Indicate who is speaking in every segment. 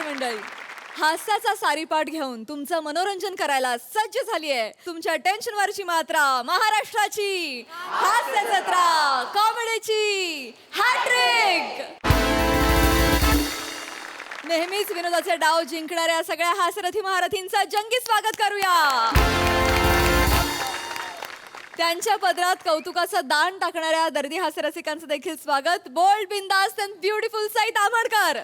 Speaker 1: मंडळी, हास्याचा सारीपाठ घेऊन तुमचं मनोरंजन करायला सज्ज झालीये तुमच्या टेन्शनवरची मात्रा महाराष्ट्राची हास्य जत्रा कॉमेडीची हॅट्रिक. नेहमीच विनोदाचे डाव जिंकणाऱ्या सगळ्या हास्यरथी महारथींचं जंगी स्वागत करूया. त्यांच्या पदरात कौतुकाचं दान टाकणाऱ्या दर्दी हास्यरसिकांचं देखील स्वागत. बोल्ड, बिंदास अँड ब्युटिफुल साई तामणकर,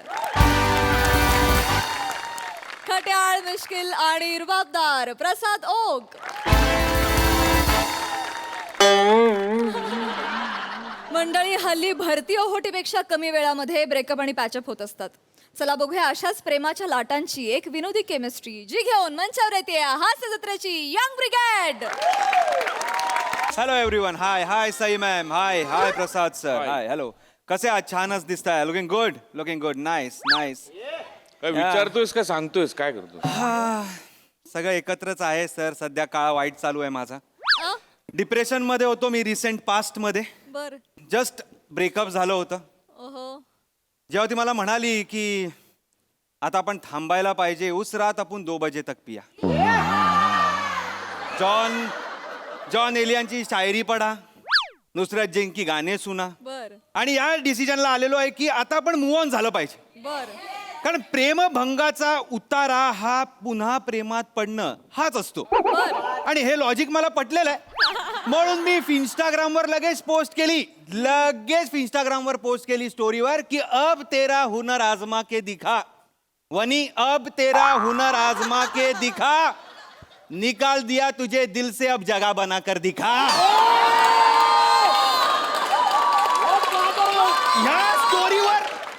Speaker 1: खट्याळ, मिश्किल आणि रुबाबदार प्रसाद ओक, मंडळी हल्ली भरती ओहोटीपेक्षा कमी वेळामध्ये ब्रेकअप आणि पॅचअप होत असतात. चला बघूया अशाच प्रेमाच्या लाटांची एक विनोदी केमिस्ट्री जी घेऊन मंचावर येते हास्य जत्रेची young brigade.
Speaker 2: Hello everyone. Hi hi Sai ma'am. Hi hi Prasad sir. Hi hello. कसे आहात? छानच दिसताय. Looking good, looking good. Nice nice.
Speaker 3: काय विचारतोयस का सांगतोयस काय करतो?
Speaker 2: सगळं एकत्रच आहे सर. सध्या काळ वाईट चालू आहे माझा. डिप्रेशन मध्ये होतो मी रिसेंट पास्ट मध्ये.
Speaker 1: बर.
Speaker 2: जस्ट ब्रेकअप झालं होतं.
Speaker 1: ओहो.
Speaker 2: जेव्हा ती मला म्हणाली की आता आपण थांबायला पाहिजे, उस रात आपण 2 बजे तक पिया. जॉन एलियांची शायरी पडा, नुसरत जैन की गाणे सुना.
Speaker 1: बर
Speaker 2: आणि या डिसिजनला आलेलो आहे की आता आपण मूव्ह ऑन झालं पाहिजे.
Speaker 1: बर.
Speaker 2: कारण प्रेमभंगाचा उतारा हा पुन्हा प्रेमात पडणं हाच असतो. आणि हे लॉजिक मला पटलेलं आहे. म्हणून मी इंस्टाग्रामवर लगेच इंस्टाग्रामवर पोस्ट केली स्टोरीवर की अब तेरा हुनर आजमा के दिखा वनी, अब तेरा हुनर आजमा के दिखा, निकाल दिया तुझे दिल से अब जगह बना कर दिखा.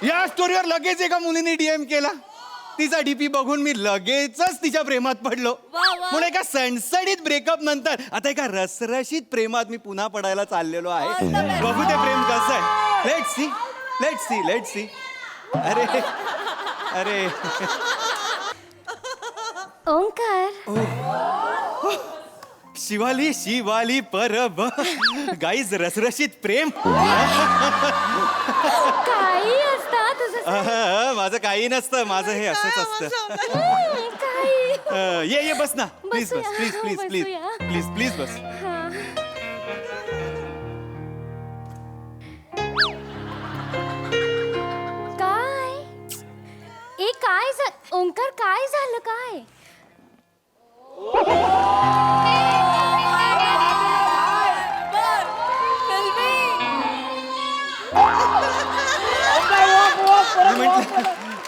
Speaker 2: या स्टोरीवर लगेच एका मुलीने डीएम केला. तिचा डीपी बघून मी लगेचच तिच्या प्रेमात पडलो. म्हणून एका सणसणीत ब्रेकअप नंतर आता एका रसरशीत प्रेमात मी पुन्हा पडायला चाललेलो आहे. बघू ते प्रेम कसं आहे. Let's see. अरे अरे
Speaker 4: ओंकार,
Speaker 2: शिवाली परब गाईज रसरशीत प्रेम.
Speaker 4: काही असता तुझं.
Speaker 2: माझं काही नसतं. माझं हे असंच असतं.
Speaker 4: काही
Speaker 2: ये बस ना. प्लीज बस.
Speaker 4: बसूया.
Speaker 2: प्लीज बस.
Speaker 4: काय काय ओंकार, काय झालं काय?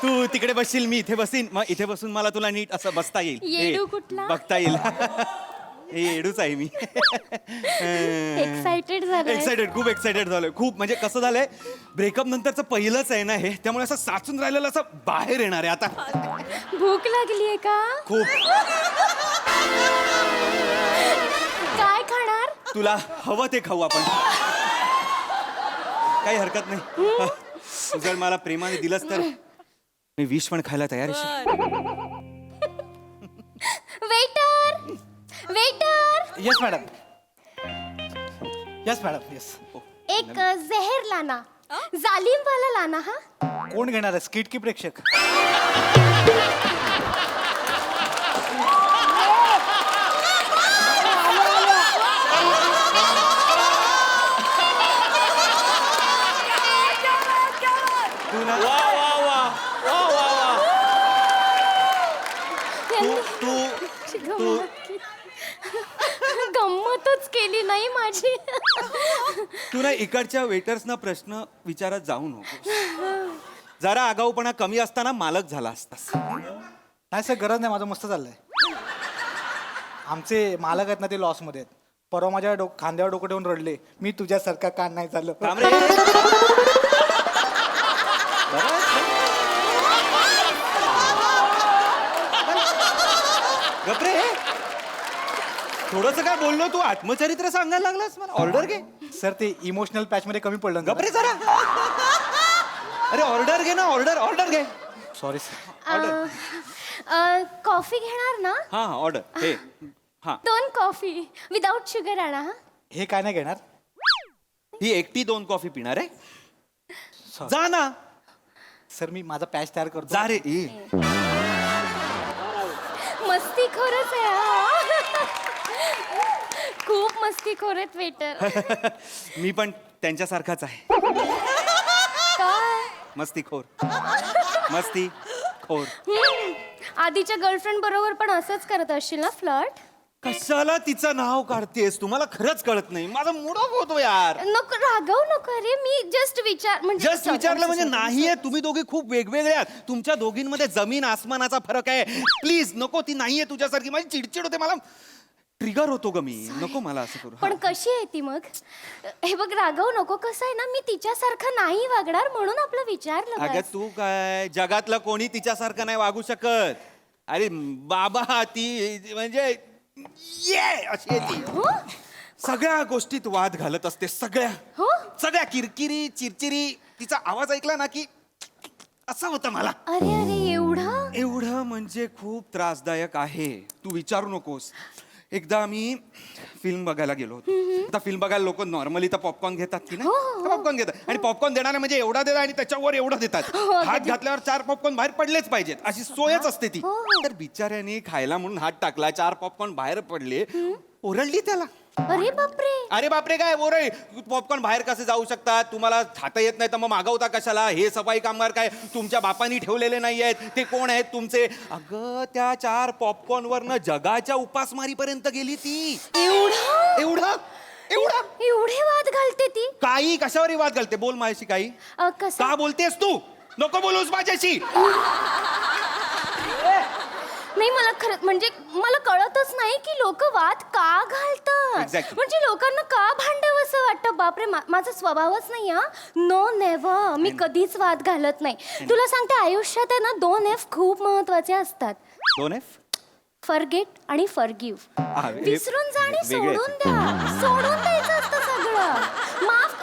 Speaker 2: तू तिकडे बसशील, मी इथे बसीन. मग इथे बसून मला तुला नीट असं बसता येईल.
Speaker 4: येडू कुठला?
Speaker 2: बघता येईल. हे येडूच आहे मी. एक्साइटेड, खूप एक्साइटेड झालोय. खूप म्हणजे कसं झालंय, ब्रेकअप नंतरचं पहिलंच आहे ना हे, त्यामुळे असं साचून राहिलेलं असं बाहेर येणार आहे आता.
Speaker 4: भूक लागलीये का?
Speaker 2: खूप.
Speaker 4: काय खाणार?
Speaker 2: तुला हवं ते खाऊ आपण. काही हरकत नाही. तू जर मला प्रेमाने दिलंस तर मी विष पण खायला तयार आहे.
Speaker 4: Waiter,
Speaker 5: yes madam. येस.
Speaker 4: एक जहर लाना, जालिम वाला लाना. हा,
Speaker 5: कोण घेणार आहे, स्किट की प्रेक्षक?
Speaker 4: गंमतच केली नाही माझी.
Speaker 2: तू ना इकडच्या वेटर्सना प्रश्न विचारत जाऊ नको. जरा आगाऊपणा कमी असताना मालक झाला असतास.
Speaker 5: नाही सर, गरज नाही. माझं मस्त चाललंय. आमचे मालक आहेत ना, ते लॉस मध्ये आहेत. परवा माझ्या खांद्यावर डोकं ठेवून रडले, मी तुझ्यासारखा कान नाही चाललं.
Speaker 2: गपरे, थोडस काय बोललो तू? आत्मचरित्र सांगायला लागलास मला. ऑर्डर घे.
Speaker 5: सर, ते इमोशनल पॅच मध्ये कमी पडलं.
Speaker 2: गपरे जरा. अरे ऑर्डर घे ना. ऑर्डर घे.
Speaker 5: Sorry sir.
Speaker 4: कॉफी घेणार ना?
Speaker 2: हा ऑर्डर. हे हा,
Speaker 4: 2 कॉफी विदाउट शुगर आणा. हा,
Speaker 5: हे काय नाही घेणार.
Speaker 2: ही एकटी 2 कॉफी पिणार आहे. जा ना.
Speaker 5: सर मी माझा पॅच तयार करतो.
Speaker 2: जा रे ए.
Speaker 4: मस्ती खरंच आहे हा. खूप मस्ती खोरत वेटर.
Speaker 2: मी पण त्यांच्यासारखाच आहे.
Speaker 4: काय
Speaker 2: मस्तीखोर. मस्तीखोर.
Speaker 4: आधीच्या गर्लफ्रेंड बरोबर पण असंच करत असशील ना फ्लर्ट?
Speaker 2: कशाला तिचं नाव काढतेस? तुम्हाला खरंच कळत नाही. माझा मूड ऑफ होतो यार.
Speaker 4: नको रागव नको रे, मी जस्ट म्हणजे
Speaker 2: जस्ट विचारलं म्हणजे नाहीये. तुम्ही दोघी खूप वेगवेगळे आहात. तुमच्या दोघींमध्ये जमीन आसमानाचा फरक आहे. प्लीज नको, ती नाहीये तुझ्यासारखी. माझी चिडचिड होते, मला ट्रिगर होतो ग मी. नको मला असं करू.
Speaker 4: पण कशी आहे ती मग? हे बघ रागव नको. कसं आहे ना, मी तिच्यासारखं नाही वागणार म्हणून आपलं विचारलं
Speaker 2: अगं
Speaker 4: बस.
Speaker 2: तू काय, जगातलं कोणी तिच्यासारखं नाही वागू शकत. अरे बाबा ती म्हणजे ये अशी आहे ती.
Speaker 4: हो?
Speaker 2: सगळ्या गोष्टीत वाद घालत असते. सगळ्या
Speaker 4: हो?
Speaker 2: सगळ्या किरकिरी चिरचिरी. तिचा आवाज ऐकला ना की असं होतं मला.
Speaker 4: अरे अरे एवढं?
Speaker 2: एवढं म्हणजे खूप त्रासदायक आहे. तू विचारू नकोस. एकदा आम्ही फिल्म बघायला गेलो होतो. आता फिल्म बघायला लोक नॉर्मली तर पॉपकॉर्न घेतात की नाही? पॉपकॉर्न घेतात आणि पॉपकॉर्न देणारे म्हणजे एवढा देतात आणि त्याच्यावर एवढं देतात. हात घातल्यावर 4 पॉपकॉर्न बाहेर पडलेच पाहिजेत अशी सोयच असते ती. तर बिचाऱ्याने खायला म्हणून हात टाकला, 4 पॉपकॉर्न बाहेर पडले. ओरडली त्याला.
Speaker 4: अरे बापरे.
Speaker 2: अरे बापरे काय ओरड. पॉपकॉर्न बाहेर कसे जाऊ शकतात? तुम्हाला खाता येत नाही तर मग मागवता कशाला? हे सफाई कामगार काय तुमच्या बापानी ठेवलेले नाही आहेत? ते कोण आहेत तुमचे? अगं त्या 4 पॉपकॉर्न वरनं जगाच्या उपासमारीपर्यंत गेली ती.
Speaker 4: एवढं
Speaker 2: एवढं एवढं
Speaker 4: एवढे वाद घालते ती?
Speaker 2: काही कशावरही वाद घालते. बोल माझ्याशी काही.
Speaker 4: कसं?
Speaker 2: का बोलतेस तू? नको बोलूस माझ्याशी.
Speaker 4: नाही मला खरं म्हणजे मला कळतच नाही की लोक वाद का घालतात.
Speaker 2: Exactly.
Speaker 4: म्हणजे लोकांना का भांडावं असं वाटतं. बापरे माझा स्वभावच नाही हा. No never. मी कधीच वाद घालत नाही. तुला सांगते आयुष्यात आहे ना 2 F खूप महत्वाचे असतात.
Speaker 2: 2 F?
Speaker 4: फॉरगेट आणि फॉरगिव्ह. विसरून जा आणि
Speaker 2: वेगळे
Speaker 4: सोडून द्या. सोडून द्यायचं असतं सगळं.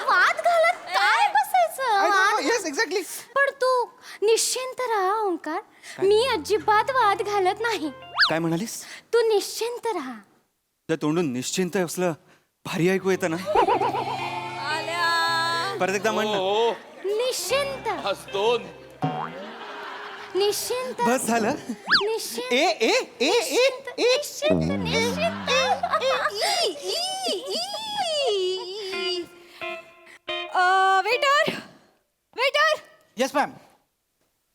Speaker 4: वाद घालत काय बसायचं.
Speaker 2: Yes exactly.
Speaker 4: पण तू निश्चिंत राहा ओंकार. मी अजिबात वाद घालत नाही.
Speaker 2: काय म्हणालीस?
Speaker 4: तू निश्चिंत राहा.
Speaker 2: त्या तोंडून निश्चिंत असलं भारी ऐकू येतं ना. परत एकदा म्हण ना.
Speaker 3: हो
Speaker 4: निश्चिंत
Speaker 3: हसतो.
Speaker 4: निश्चिंत
Speaker 2: बस झालं.
Speaker 4: निश्चिंत
Speaker 2: ए ए ए ए ए
Speaker 4: निश्चिंत निश्चिंत.
Speaker 1: Waiter waiter.
Speaker 5: Yes ma'am.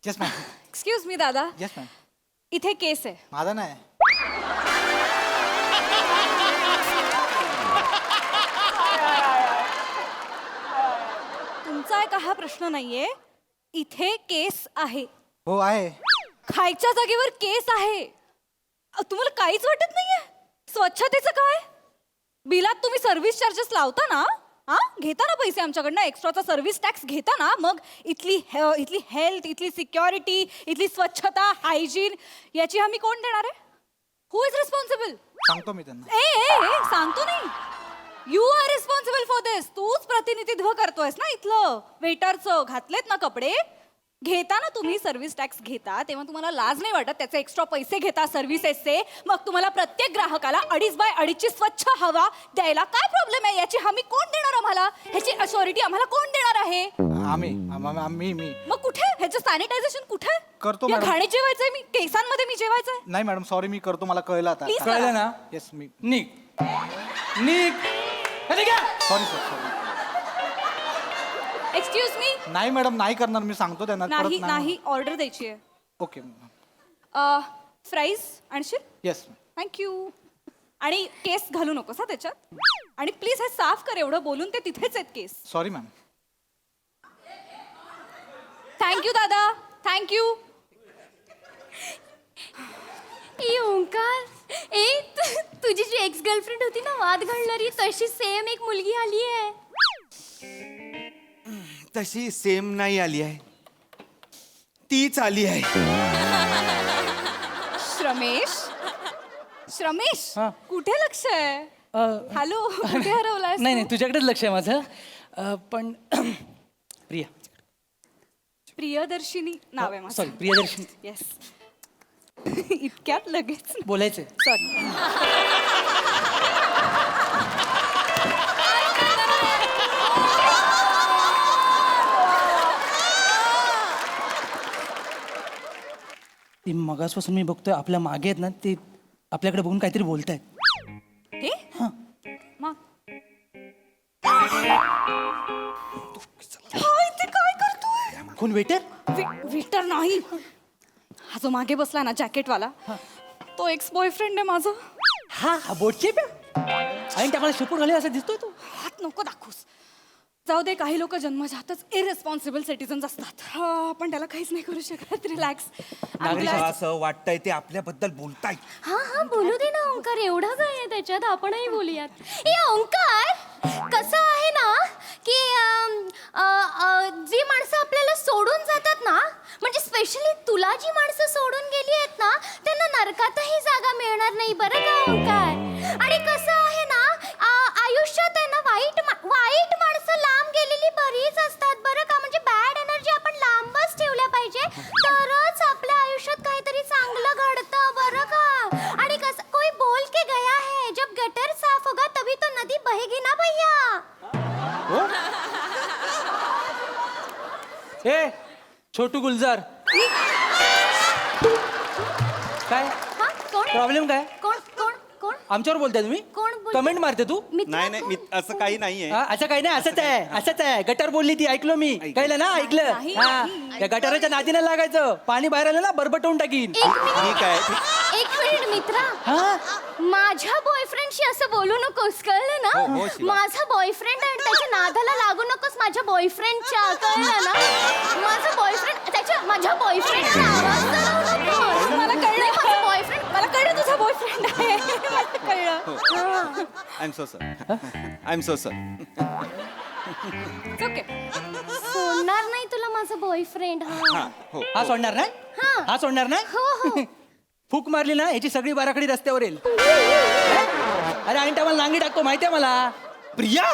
Speaker 5: Yes ma'am.
Speaker 1: Excuse me दादा,
Speaker 5: येस मॅम.
Speaker 1: इथे केस आहे.
Speaker 5: माझा नाही.
Speaker 1: तुमचा आहे का हा प्रश्न नाहीये. इथे केस आहे.
Speaker 5: हो आहे.
Speaker 1: खायच्या जागेवर केस आहे. तुम्हाला काहीच वाटत नाहीये? स्वच्छतेचं काय? बिलात तुम्ही सर्व्हिस चार्जेस लावता ना? हा घेता ना पैसे आमच्याकडनं, एक्स्ट्राचा सर्व्हिस टॅक्स घेता ना? मग इथली हेल्थ, इथली सिक्युरिटी, इथली स्वच्छता, हायजीन याची हमी कोण देणार आहे? हु इज रिस्पॉन्सिबल?
Speaker 5: सांगतो मी त्यांना.
Speaker 1: ए सांगतो नाही. यू आर रिस्पॉन्सिबल फॉर दिस. तूच प्रतिनिधित्व करतोयस ना इथलं वेटरचं. घातलेत ना कपडे. घेता ना तुम्ही सर्व्हिस टॅक्स घेता तेव्हा तुम्हाला लाज नाही वाटत? त्याचे एक्स्ट्रा पैसे घेता सर्व्हिसेसचे. मग तुम्हाला प्रत्येक ग्राहकाला 2.5 बाय 2.5ची स्वच्छ हवा द्यायला काय प्रॉब्लेम आहे? याची हमी कोण देणार आम्हाला? ह्याची अश्युरिटी आम्हाला कोण देणार आहे?
Speaker 5: आम्ही मी
Speaker 1: मग कुठे ह्याचं सॅनिटायझेशन कुठे?
Speaker 5: करतो
Speaker 1: या
Speaker 5: मॅडम.
Speaker 1: घाणीत जेवायचंय मी, केसांमध्ये मी जेवायचंय.
Speaker 5: नाही मॅडम सॉरी मी करतो. मला कळलं आता.
Speaker 1: Please
Speaker 6: कळलं ना?
Speaker 5: येस मी.
Speaker 6: निक निक. अरे क्या?
Speaker 5: Sorry sir sorry.
Speaker 1: Excuse me.
Speaker 5: नाही मॅडम नाही करणार. मी सांगतो त्यांना.
Speaker 1: नाही नाही ऑर्डर द्यायची आहे.
Speaker 5: ओके.
Speaker 1: फ्राईज आणशील?
Speaker 5: येस.
Speaker 1: थँक्यू. आणि केस घालू नकोस हा त्याच्यात. आणि प्लीज हे साफ कर. एवढं बोलून ते तिथेच आहेत केस.
Speaker 5: Sorry ma'am.
Speaker 1: थँक्यू दादा. थँक्यू.
Speaker 4: ए ओंकार, तुझी जी एक्स गर्लफ्रेंड होती ना वाद घालणारी, तशी सेम एक मुलगी आली आहे.
Speaker 2: तशी सेम नाही आली आहे. तीच आली आहे.
Speaker 1: श्रमेश
Speaker 6: हा.
Speaker 1: कुठे लक्ष आहे? हॅलो कुठे हरवलाय?
Speaker 6: नाही नाही तुझ्याकडेच लक्ष आहे माझं. पण प्रिया.
Speaker 1: प्रियदर्शिनी नाव आहे माझं.
Speaker 6: सॉरी प्रियदर्शनी.
Speaker 1: येस. इतक्यात लगेच
Speaker 6: बोलायचंय.
Speaker 1: सॉरी.
Speaker 6: ती मगासपासून मी बघतोय आपल्या मागे आहेत ना ते आपल्याकडे बघून काहीतरी बोलतायत.
Speaker 1: हे मग हाय, ते काय करतोय?
Speaker 6: कोण वेटर?
Speaker 1: विटर नाही, हा जो मागे बसला ना जॅकेटवाला, तो एक्स बॉयफ्रेंड आहे माझा.
Speaker 6: हा हा बोटचे आणि त्या मला शिपूट घाले असं दिसतोय तू.
Speaker 1: हात नको दाखवूस. जाऊ दे, काही लोक जन्मजातच इरेस्पॉन्सिबल सिटीजन्स असतात. पण त्याला काहीच नाही करू शकत. रिलॅक्स.
Speaker 2: असं वाटतंय ते आपल्याबद्दल बोलताय.
Speaker 4: हा बोलू दे ना ओंकार, एवढं काय आहे त्याच्यात, आपणही बोलूयात. ए ओंकार, कसं आहे ना की जी माणसं आपल्याला सोडून जातात ना, म्हणजे स्पेशली तुला जी माणसं सोडून गेली आहेत ना, त्यांना नरकातही जागा मिळणार नाही बरं का ओंकार. आणि कसं आहे ना, आयुष्यात आहे ना वाईट माणसं लांब गेलेली बरीच असतात बरं का. म्हणजे बॅड एनर्जी आपण लांबच ठेवल्या पाहिजे, तरच आपल्या आयुष्यात काहीतरी चांगलं घडतं बरं का. आणि कसं कोई बोल के गया है, जब गटर साफ होगा तभी तो नदी बहेगी ना भैया.
Speaker 6: ए छोटू गुलजार, काय
Speaker 4: हा कोण
Speaker 6: प्रॉब्लेम काय?
Speaker 4: कोण कोण कोण
Speaker 6: आमच्यावर बोलताय तुम्ही?
Speaker 4: कोण बोलतंय?
Speaker 6: कमेंट मारते तू?
Speaker 4: मित्र
Speaker 2: नाही नाही
Speaker 4: कोण?
Speaker 2: मी असं काही नाहीये.
Speaker 6: हा, असं काही नाही, असंच आहे. गटर बोलली ती, ऐकलो मी. कळलं ना? ऐकलं. हा, त्या गटाराच्या नादीने लागायचं. पाणी बाहेर आलं ना बरबटवून टाकीन.
Speaker 2: ठीक आहे.
Speaker 4: एक मिनिट मित्रा,
Speaker 6: हा
Speaker 4: माझ्या बॉयफ्रेंडशी असं बोलू नकोस, कळलं ना.
Speaker 2: हो, हो, शिवा.
Speaker 4: माझा बॉयफ्रेंड आहे, त्याच्या नादाला लागू नकोस माझ्या बॉयफ्रेंडच्या, कळलं ना. माझा बॉयफ्रेंड माझ्या बॉयफ्रेंडचा आवाज चढवू नकोस.
Speaker 1: मला कळलं.
Speaker 4: नाही, माझा बॉयफ्रेंड.
Speaker 1: मला कळलं तुझा बॉयफ्रेंड आहे. मला कळलं.
Speaker 2: I am so sir. I am so sir.
Speaker 1: Okay.
Speaker 4: सोडणार नाही तुला माझा बॉयफ्रेंड.
Speaker 2: हा हो
Speaker 6: हा सोडणार नाही.
Speaker 4: हा.
Speaker 6: हा सोडणार नाही.
Speaker 4: हो हो.
Speaker 6: फूक मारली ना याची सगळी बाराखडी रस्त्यावर येईल. अरे ऐन टायमाला नांगी टाकतो माहितीये मला.
Speaker 2: प्रिया,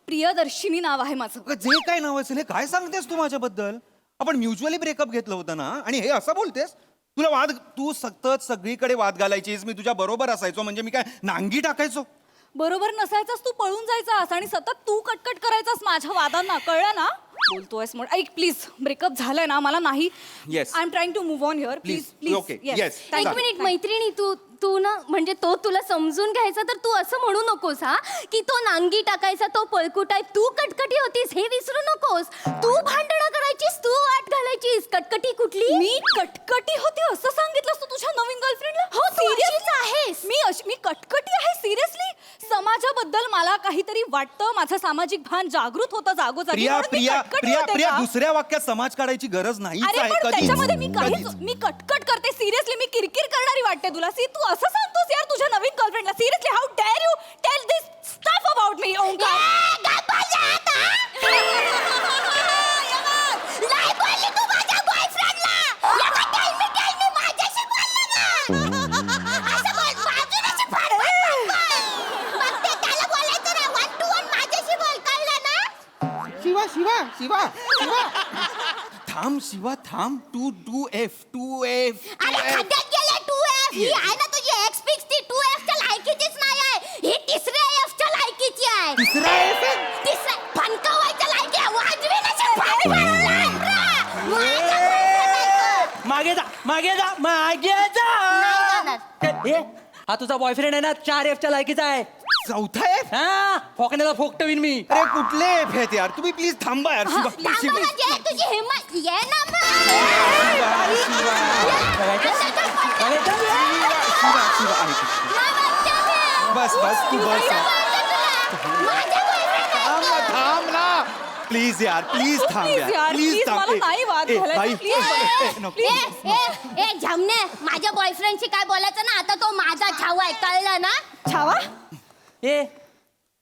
Speaker 1: प्रियदर्शिनी नाव आहे माझं.
Speaker 2: अगं, जे काय नाव असेल हे काय सांगतेस तू माझ्याबद्दल? आपण म्युच्युअली ब्रेकअप घेतलं होतं ना, आणि हे असं बोलतेस? तू सतत सगळीकडे वाद घालायचीस, मी तुझ्या बरोबर असायचो, म्हणजे मी काय नांगी टाकायचो?
Speaker 1: बरोबर नसायचास, तू पळून जायचास आणि सतत तू कटकट करायचास माझ्या वादांना, कळलं ना. बोलतोयस म्हणून ऐक प्लीज, ब्रेकअप झालंय ना, मला नाही.
Speaker 2: Yes.
Speaker 1: I am trying to move on here. Please
Speaker 2: Please.
Speaker 1: Please.
Speaker 2: Okay. Yes.
Speaker 4: एक मिनिट मैत्रिणी, तू ना म्हणजे तो तुला समजून घ्यायचा, तर तू असं म्हणू नकोस हा की तो नांगी टाकायचा, तो पळकुट आहे. तू कटकटी होतीस हे विसरू नकोस. तू भांडणं करायचीस, तू वाट घालायचीस. कटकटी कुठली?
Speaker 1: मी कटकटी होते असं सांगितलंस तू तुझ्या नवीन गर्लफ्रेंडला?
Speaker 4: हो, तू
Speaker 1: Seriously?
Speaker 4: अशीच आहेस.
Speaker 1: मी कटकटी आहे सिरियसली. समाजाबद्दल मला काहीतरी वाटतं, माझं सामाजिक भान जागृत होतं जागोजागी.
Speaker 2: प्रिया
Speaker 1: म्हणून मी
Speaker 2: प्रिया
Speaker 1: कटकटी
Speaker 2: प्रिया
Speaker 1: होते
Speaker 2: प्रिया
Speaker 1: का?
Speaker 2: दुसऱ्या वाक्यात समाज काढायची गरज नाही.
Speaker 1: अरे पण त्याच्यामध्ये मी
Speaker 2: कधीच.
Speaker 1: मी कटकट करते सिरियसली. मी किरकिर करणारी वाटते तुला. सी तू असं सांगतोस यार तुझ्या नवीन गर्लफ्रेंडला? Seriously, how dare you tell this stuff about me Omkar?
Speaker 5: Shiva Shiva Shiva Shiva.
Speaker 2: थांब शिवा थांब. 2F.
Speaker 4: अरे खड्ड्यात गेले 2F. ही आहे ना तुझी एक्स फिक्स, ती 2F च्या लायकीचीच नाही आहे. ही तिसऱ्या F च्या लायकीची आहे.
Speaker 2: तिसरा F आहे?
Speaker 4: तिसऱ्या फणकावायच्या लायकी आहे. वाजवी नसेल फणक म्हणून लांबरा. माझ्या boyfriend
Speaker 6: मागे जा मागे जा मागे
Speaker 4: नाही
Speaker 6: जा.
Speaker 4: जाणार.
Speaker 6: ए, हा तुझा बॉयफ्रेंड आहे ना 4F च्या लायकीचा आहे.
Speaker 2: चौथा F?
Speaker 6: हा फोकण्याला फोकटवीन मी.
Speaker 2: अरे कुठले F आहेत यार? तुम्ही प्लीज थांबा यार. शिवा
Speaker 4: थांबा
Speaker 2: शिवा
Speaker 4: म्हणजे तुझी हिम्मत ये ना
Speaker 2: शिवा शिवा ऐक. बस तू बस यार. थांब ना प्लीज यार. प्लीज थांब
Speaker 1: Please
Speaker 2: यार.
Speaker 1: यार,
Speaker 2: प्लीज
Speaker 1: please,
Speaker 2: थांब.
Speaker 1: मला नाही वाद
Speaker 2: ए,
Speaker 1: घालायचा,
Speaker 2: बाई,
Speaker 1: please.
Speaker 2: नको.
Speaker 4: झमने, माझ्या बॉयफ्रेंडशी काय बोलायचं ना, आता तो माझा छाव आहे, कळलं ना.
Speaker 1: छावा?
Speaker 6: ए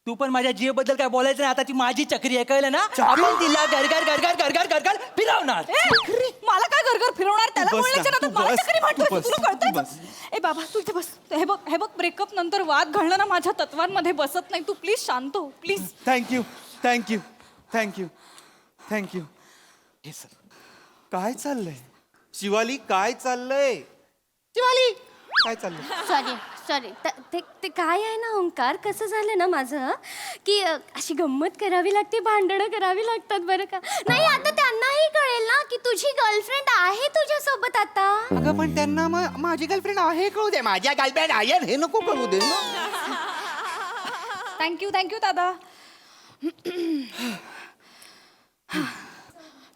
Speaker 6: तू पण माझ्या जीव बद्दल काय बोलायचं नाही. आता ती माझी चक्री आहे, कळलं ना. आपण तिला गरगर गरगर गरगर गरगर फिरवणार.
Speaker 1: मला काय घरघर फिरवणार? त्याला
Speaker 2: तू बस
Speaker 1: बोलायचं
Speaker 2: ना,
Speaker 1: ना,
Speaker 2: तू
Speaker 1: मला
Speaker 2: बस,
Speaker 1: चक्री म्हणतोय
Speaker 2: तू बस,
Speaker 1: तुला
Speaker 2: तू
Speaker 1: कळतंय?
Speaker 2: बस.
Speaker 1: ए बाबा तू इथे बस. हे बघ ब्रेकअप नंतर वाद घालणं ना माझ्या तत्वांमध्ये बसत नाही. तू प्लीज शांत हो प्लीज.
Speaker 2: थँक्यू. हे सर काय चाललंय? शिवाली काय चाललंय? शिवाली काय चाललंय?
Speaker 4: सॉरी ते काय आहे ना ओंकार, कसं झालं ना माझं की अशी गंमत करावी लागते, भांडणं करावी लागतात बरं का. नाही आता त्यांनाही त्यांनाही कळेल ना की तुझी गर्लफ्रेंड आहे तुझ्या सोबत आता.
Speaker 2: अगं पण त्यांना माझी गर्लफ्रेंड आहे कळू दे, माझ्या गर्लफ्रेंड आहे हे नको कळू दे ना.
Speaker 1: थँक्यू दादा.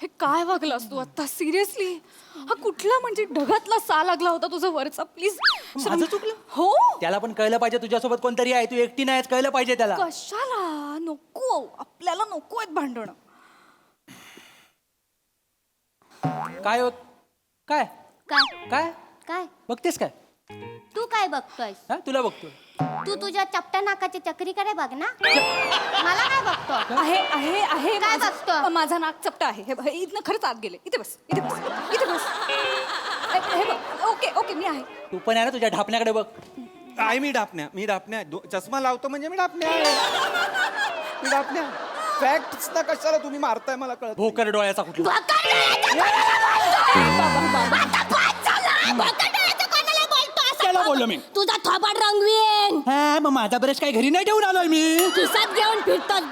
Speaker 1: हे काय वागलास तू आता सिरियसली? हा कुठला म्हणजे ढगातला सा लागला होता तुझा वरचा? प्लीज.
Speaker 6: माझं चुकलं?
Speaker 1: हो.
Speaker 6: त्याला पण कळलं पाहिजे तुझ्यासोबत कोणतरी आहे, तू एकटी नाहीस, कळलं पाहिजे त्याला.
Speaker 1: कशाला नको, आपल्याला नको आहेत भांडण.
Speaker 6: काय काय
Speaker 4: काय
Speaker 6: काय
Speaker 4: काय
Speaker 6: बघतेस काय?
Speaker 4: तू काय बघतोयस?
Speaker 6: हा तुला बघतो.
Speaker 4: तू तुझ्या चपट्या नाकाची चक्रीकडे बघ ना. मला काय बघतो?
Speaker 1: आहे आहे आहे
Speaker 4: काय
Speaker 1: माझं-
Speaker 4: बघतो?
Speaker 1: माझा नाक चपटा आहे. हे बघ, इथनं खरंच आत गेले. इथे बस, इथे बस, इथे बस. हे बघ, ओके ओके मी आहे.
Speaker 6: तू पण आहे ना, तुझ्या ढापण्याकडे बघ.
Speaker 2: आहे मी डापण्या चष्मा लावतो म्हणजे मी डापण्या मी डापण्या. फॅक्ट्स ना कशाला तुम्ही मारताय मला कळत.
Speaker 6: भोकर डोळ्याचा कुठला? त्याला बोललो मी.
Speaker 4: तुझा थोबाड रंगवीन.
Speaker 6: हा मग माझा ब्रश काय घरी नाही ठेवून आलोय मी.
Speaker 4: खिसात घेऊन फिरतोस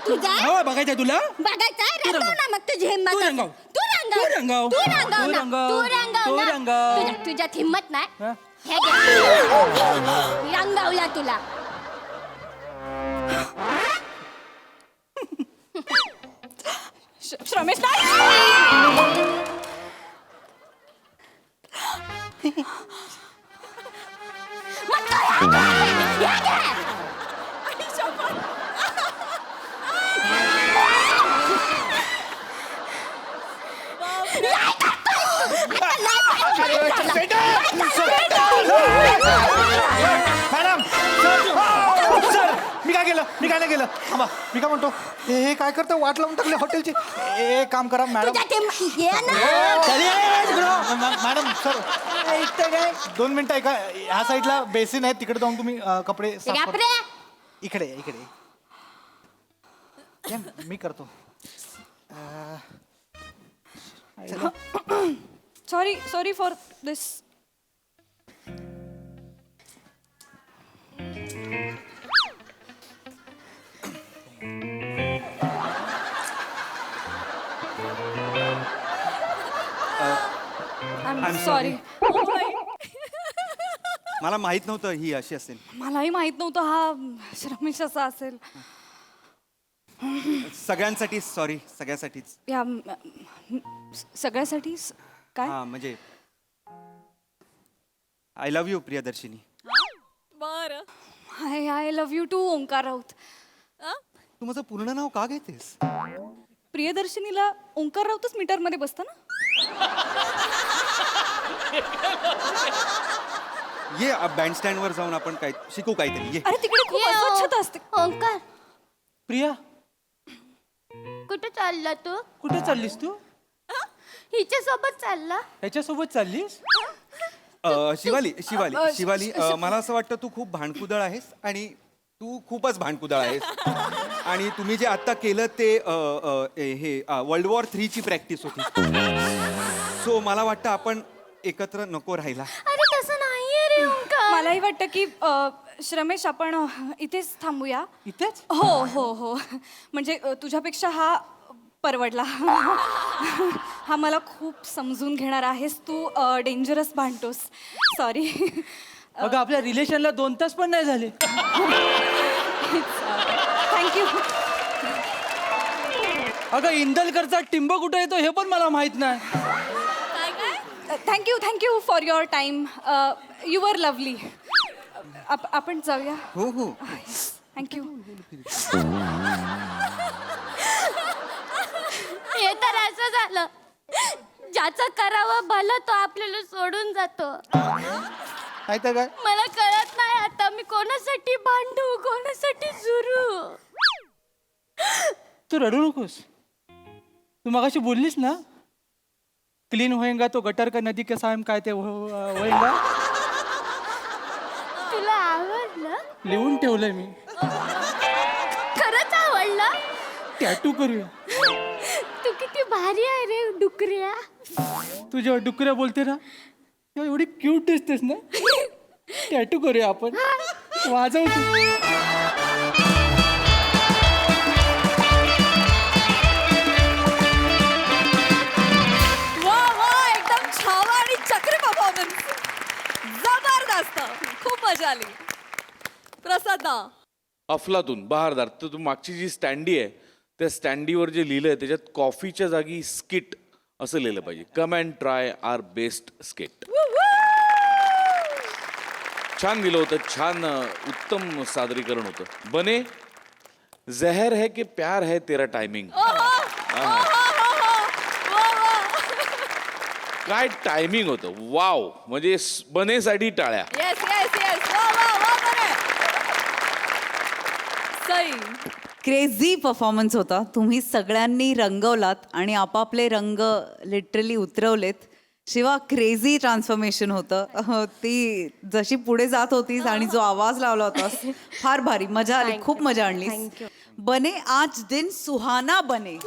Speaker 4: तुझा.
Speaker 6: हो बघायचं तुला.
Speaker 4: बघायचा
Speaker 6: तू रंगव.
Speaker 4: ना मग तुझी हिंमत
Speaker 6: तू
Speaker 4: असेल.
Speaker 6: रंगव.
Speaker 4: तू रंगव.
Speaker 6: तू रंगव.
Speaker 4: तू रंगव
Speaker 6: तू
Speaker 4: ना.
Speaker 6: रंगव.
Speaker 4: तू रंगव
Speaker 6: तू
Speaker 4: ना.
Speaker 6: रंगव.
Speaker 4: तुझ्यात हिंमत नाही.
Speaker 6: हा?
Speaker 4: हे घे. रंगवला तुला.
Speaker 1: श्रमेश नाही.
Speaker 5: मॅडम सर मी काय केलं, मी काय नाही केलं. थांबा, मी काय म्हणतो, हे काय करतं, वाट लावून टाकले हॉटेलची. एक काम करा मॅडम.
Speaker 4: तुझ्यात हिंमत ये ना.
Speaker 5: मॅडम सर ऐकताय काय, 2 मिनिटं ऐका. ह्या साईडला बेसिन आहे, तिकडे जाऊन तुम्ही कपडे साफ
Speaker 4: गप
Speaker 5: करा.
Speaker 4: रे.
Speaker 5: इकडे इकडे या, मी करतो.
Speaker 1: Sorry for this.
Speaker 2: I'm
Speaker 1: sorry.
Speaker 2: मला माहित नव्हतं ही अशी असेल.
Speaker 1: मलाही माहित नव्हतं हा श्रमेश असा असेल.
Speaker 2: सगळ्यांसाठी सॉरी, सगळ्यासाठीच.
Speaker 1: या सगळ्यासाठी काय?
Speaker 2: हा म्हणजे आय लव्ह यू प्रियदर्शिनी.
Speaker 1: बर. I love you too Omkar Raut.
Speaker 2: तू माझं पूर्ण नाव का घेतेस?
Speaker 1: प्रियदर्शनीला ओंकार राऊतच मीटर मध्ये बसतं ना.
Speaker 2: ये बँडस्टँड वर जाऊन आपण काय शिकू काहीतरी. ये.
Speaker 1: अरे तिकडे खूप
Speaker 4: ये,
Speaker 1: अस्वच्छता असते.
Speaker 4: ओंकार
Speaker 6: प्रिया
Speaker 4: कुठे चालला तू?
Speaker 6: कुठे चाललीस तू?
Speaker 4: हिच्या सोबत चालला.
Speaker 6: त्याच्यासोबत चाललीस?
Speaker 2: शिवाली मला असं वाटतं तू खूप भांडकुदळ आहेस आणि तू खूपच भांडकुदळ आहेस. आणि तुम्ही जे आता केलं ते हे वर्ल्ड वॉर 3 ची प्रॅक्टिस होती. सो मला वाटतं आपण एकत्र नको राहिला.
Speaker 4: अरे तसं नाहीये रे ओंकार.
Speaker 1: मलाही वाटतं की श्रमेश आपण इथेच थांबूया.
Speaker 6: इथेच?
Speaker 1: हो हो हो. म्हणजे तुझ्यापेक्षा हा परवडला. हा मला खूप समजून घेणार आहेस तू. डेंजरस भांडतोस. सॉरी.
Speaker 6: अगं आपल्या रिलेशनला 2 तास पण नाही झाले.
Speaker 1: थँक्यू.
Speaker 6: अगं इंदलकरचा टिंब कुठे येतो हे पण मला माहित नाही.
Speaker 1: Thank you for your time. You were lovely. आपण जाऊया.
Speaker 2: हो हो.
Speaker 1: थँक्यू.
Speaker 4: हे तर असं झालं, ज्याचं करावं भलं तो आपल्याला सोडून जातो.
Speaker 5: नाही तर काय.
Speaker 4: मला कळत नाही आता मी कोणासाठी भांडू, कोणासाठी झुरू.
Speaker 6: तू रडू नकोस. तू मगाशी बोललीस ना, क्लीन होएगा तो गटर का नदी के सायम काय ते होएगा.
Speaker 4: तुला आवडलं?
Speaker 6: लिहून ठेवलंय मी.
Speaker 4: खरंच आवडलं?
Speaker 6: टॅटू करूया.
Speaker 4: तू किती भारी आहे रे डुकऱ्या.
Speaker 6: तू जेव्हा डुकऱ्या बोलते ना तेव्हा एवढी क्यूट दिसतेस ना. टॅटू करूया आपण. वाजव तू.
Speaker 3: अफलातून बहारदार. तर तू मागची जी स्टँडी आहे त्या स्टँडीवर जे लिहिलंय त्याच्यात कॉफीच्या जागी स्किट असं लिहिलं पाहिजे. Come and try our best skit. छान लिहिलं होतं. छान उत्तम सादरीकरण होतं. बने जहर है कि प्यार है तेरा टायमिंग. काय टायमिंग होतं. वाव. म्हणजे बनेसाठी टाळ्या.
Speaker 1: येस येस येस वा वा वा बने. सई.
Speaker 7: क्रेझी परफॉर्मन्स होता. तुम्ही सगळ्यांनी रंगवलात आणि आपापले रंग लिटरली उतरवलेत. शिवा क्रेझी ट्रान्सफॉर्मेशन होतं. ती जशी पुढे जात होतीस आणि जो आवाज लावला होतास फार भारी. मजा आली. खूप मजा आणलीस. बने आज दिन सुहाना बने.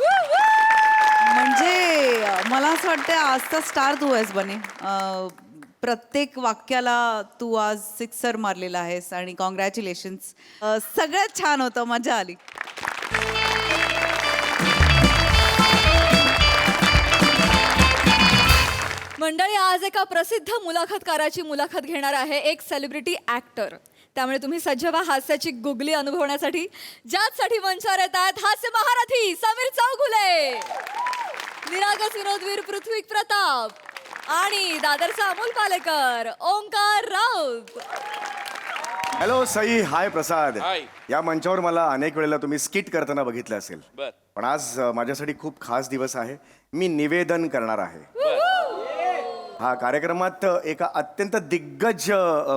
Speaker 7: म्हणजे मला असं वाटतं आजचा स्टार तू आहेस बने. प्रत्येक वाक्याला तू आज सिक्सर मारलेला आहेस आणि कॉंग्रॅच्युलेशन्स. सगळ्यात छान होतं. मजा आली.
Speaker 1: मंडळी आज एका प्रसिद्ध मुलाखतकाराची मुलाखत घेणार आहे एक सेलिब्रिटी ऍक्टर. त्यामुळे तुम्ही सज्ज व्हा हास्याची गुगली अनुभवण्यासाठी. ज्यासाठी मंचावर येत आहेत हास्य महारथी समीर चौगुले, निरागस विनोदवीर पृथ्वी प्रताप आणि दादरचा अमोल पालेकर ओंकार राऊत.
Speaker 8: हॅलो सई. हाय प्रसाद.
Speaker 3: हाय.
Speaker 8: या मंचावर मला अनेक वेळेला तुम्ही स्किट करताना बघितलं असेल.
Speaker 3: बर.
Speaker 8: पण आज माझ्यासाठी खूप खास दिवस आहे. मी निवेदन करणार आहे. हा कार्यक्रमात एका अत्यंत दिग्गज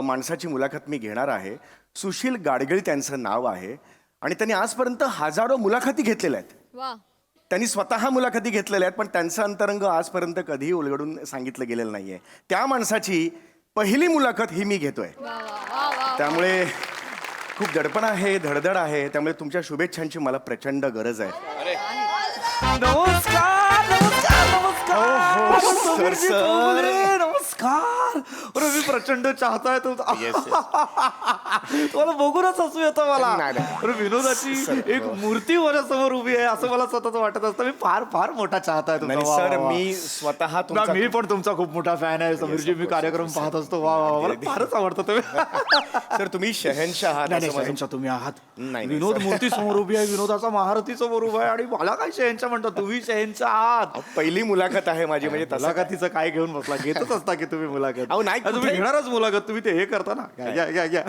Speaker 8: माणसाची मुलाखत मी घेणार आहे. सुशील गाडगीळ त्यांचं नाव आहे आणि त्यांनी आजपर्यंत हजारो मुलाखती घेतलेल्या आहेत.
Speaker 1: वा.
Speaker 8: त्यांनी स्वतः मुलाखती घेतलेल्या आहेत पण त्यांचं अंतरंग आजपर्यंत कधीही उलगडून सांगितलं गेलेलं नाहीये. त्या माणसाची पहिली मुलाखत ही मी घेतोय. त्यामुळे खूप दडपण आहे, धडधड आहे. त्यामुळे तुमच्या शुभेच्छांची मला प्रचंड गरज आहे.
Speaker 5: नमस्कार नमस्कार नमस्कार
Speaker 8: सर, सर.
Speaker 5: नमस्कार. अरे मी प्रचंड चाहता आहे तुमचा. तुम्हाला बघूनच हसू येतं मला.
Speaker 8: नाही, नाही.
Speaker 5: अरे विनोदाची एक मूर्ती माझ्यासमोर उभी आहे असं मला सतत वाटत असतं. मी फार फार मोठा चाहता आहे
Speaker 8: नाही
Speaker 5: तुमचा.
Speaker 8: सर, मी स्वतः तुमचा
Speaker 5: मी पण तुमचा खूप मोठा फॅन आहे समीरजी. मी कार्यक्रम पाहत असतो. वा वा मला फारच आवडतं तुम्ही.
Speaker 8: सर तुम्ही शहनशाह आहात
Speaker 5: नाही
Speaker 8: असं माझं-
Speaker 5: शहनशाह तुम्ही आहात.
Speaker 8: नाही, नाही,
Speaker 5: विनोद
Speaker 8: सर.
Speaker 5: मूर्ती समोर उभी आहे. विनोदाचा महारथी समोर उभा आहे आणि मला काय शहनशाह म्हणतो. तुम्ही शहनशाह आहात.
Speaker 8: पहिली मुलाखत आहे माझी. म्हणजे तसं काय-
Speaker 5: मुलाखतीचं काय घेऊन बसला. घेतच असता की तुम्ही मुलाखत.
Speaker 8: अहो, नाही,
Speaker 5: तुम्ही
Speaker 8: कुठे-
Speaker 5: घेणारच मुलाखत. तुम्ही ते हे करता ना. घ्या.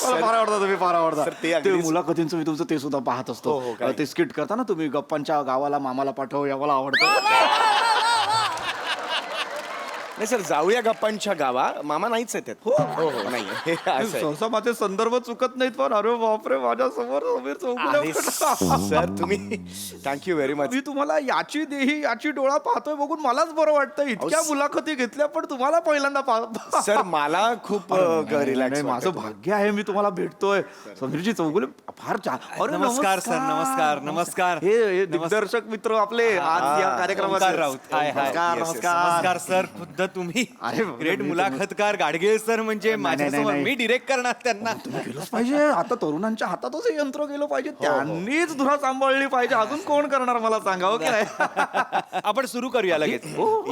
Speaker 5: मला फार आवडता. तुम्ही फार आवडता.
Speaker 8: सर, ते
Speaker 5: ते
Speaker 8: अगदीच-
Speaker 5: मुलाखतींचं मी तुमचं ते सुद्धा पाहत असतो.
Speaker 8: हो, हो, काय?
Speaker 5: ते स्किट करता ना तुम्ही. गप्पांच्या गावाला मामाला पाठव या मला आवडतं.
Speaker 8: नाही सर, जाऊया गप्पांच्या गावा. मामा नाहीच आहेत त्यात. हो हो नाही हे असं आहे.
Speaker 5: सहसा माझे संदर्भ चुकत नाहीत पण अरे बापरे माझ्या समोर समीर चौगुले.
Speaker 8: अरे सर तुम्ही थँक्यू व्हेरी मच.
Speaker 5: मी तुम्हाला याची देही याची डोळा पाहतोय बघून मलाच बरं वाटतं. इतक्या मुलाखती घेतल्या पण तुम्हाला पहिल्यांदा
Speaker 8: सर मला खूप रिलॅक्स
Speaker 5: माझं भाग्य आहे. मी तुम्हाला भेटतोय. समीरजी चौगुले फार छान. अरे
Speaker 2: नमस्कार सर, नमस्कार, नमस्कार.
Speaker 5: हे दिग्दर्शक मित्र आपले आज या कार्यक्रमात.
Speaker 2: ओंकार राऊत. हाय, हाय.
Speaker 5: नमस्कार
Speaker 8: Yes, yes.
Speaker 5: नमस्कार.
Speaker 2: नमस्कार सर. खुद्द तुम्ही
Speaker 5: अरे,
Speaker 2: ग्रेट
Speaker 5: मी-
Speaker 2: मुलाखतकार गाडगीळ सर. म्हणजे माझ्यासमोर
Speaker 5: नाही.
Speaker 2: मी डिरेक्ट करणार त्यांना.
Speaker 5: गेलंच पाहिजे. आता तरुणांच्या हातातच हे यंत्र गेलं पाहिजे. त्यांनीच धुरा सांभाळली पाहिजे. अजून कोण करणार मला सांगावं की नाही.
Speaker 2: आपण सुरू करूया लगेच.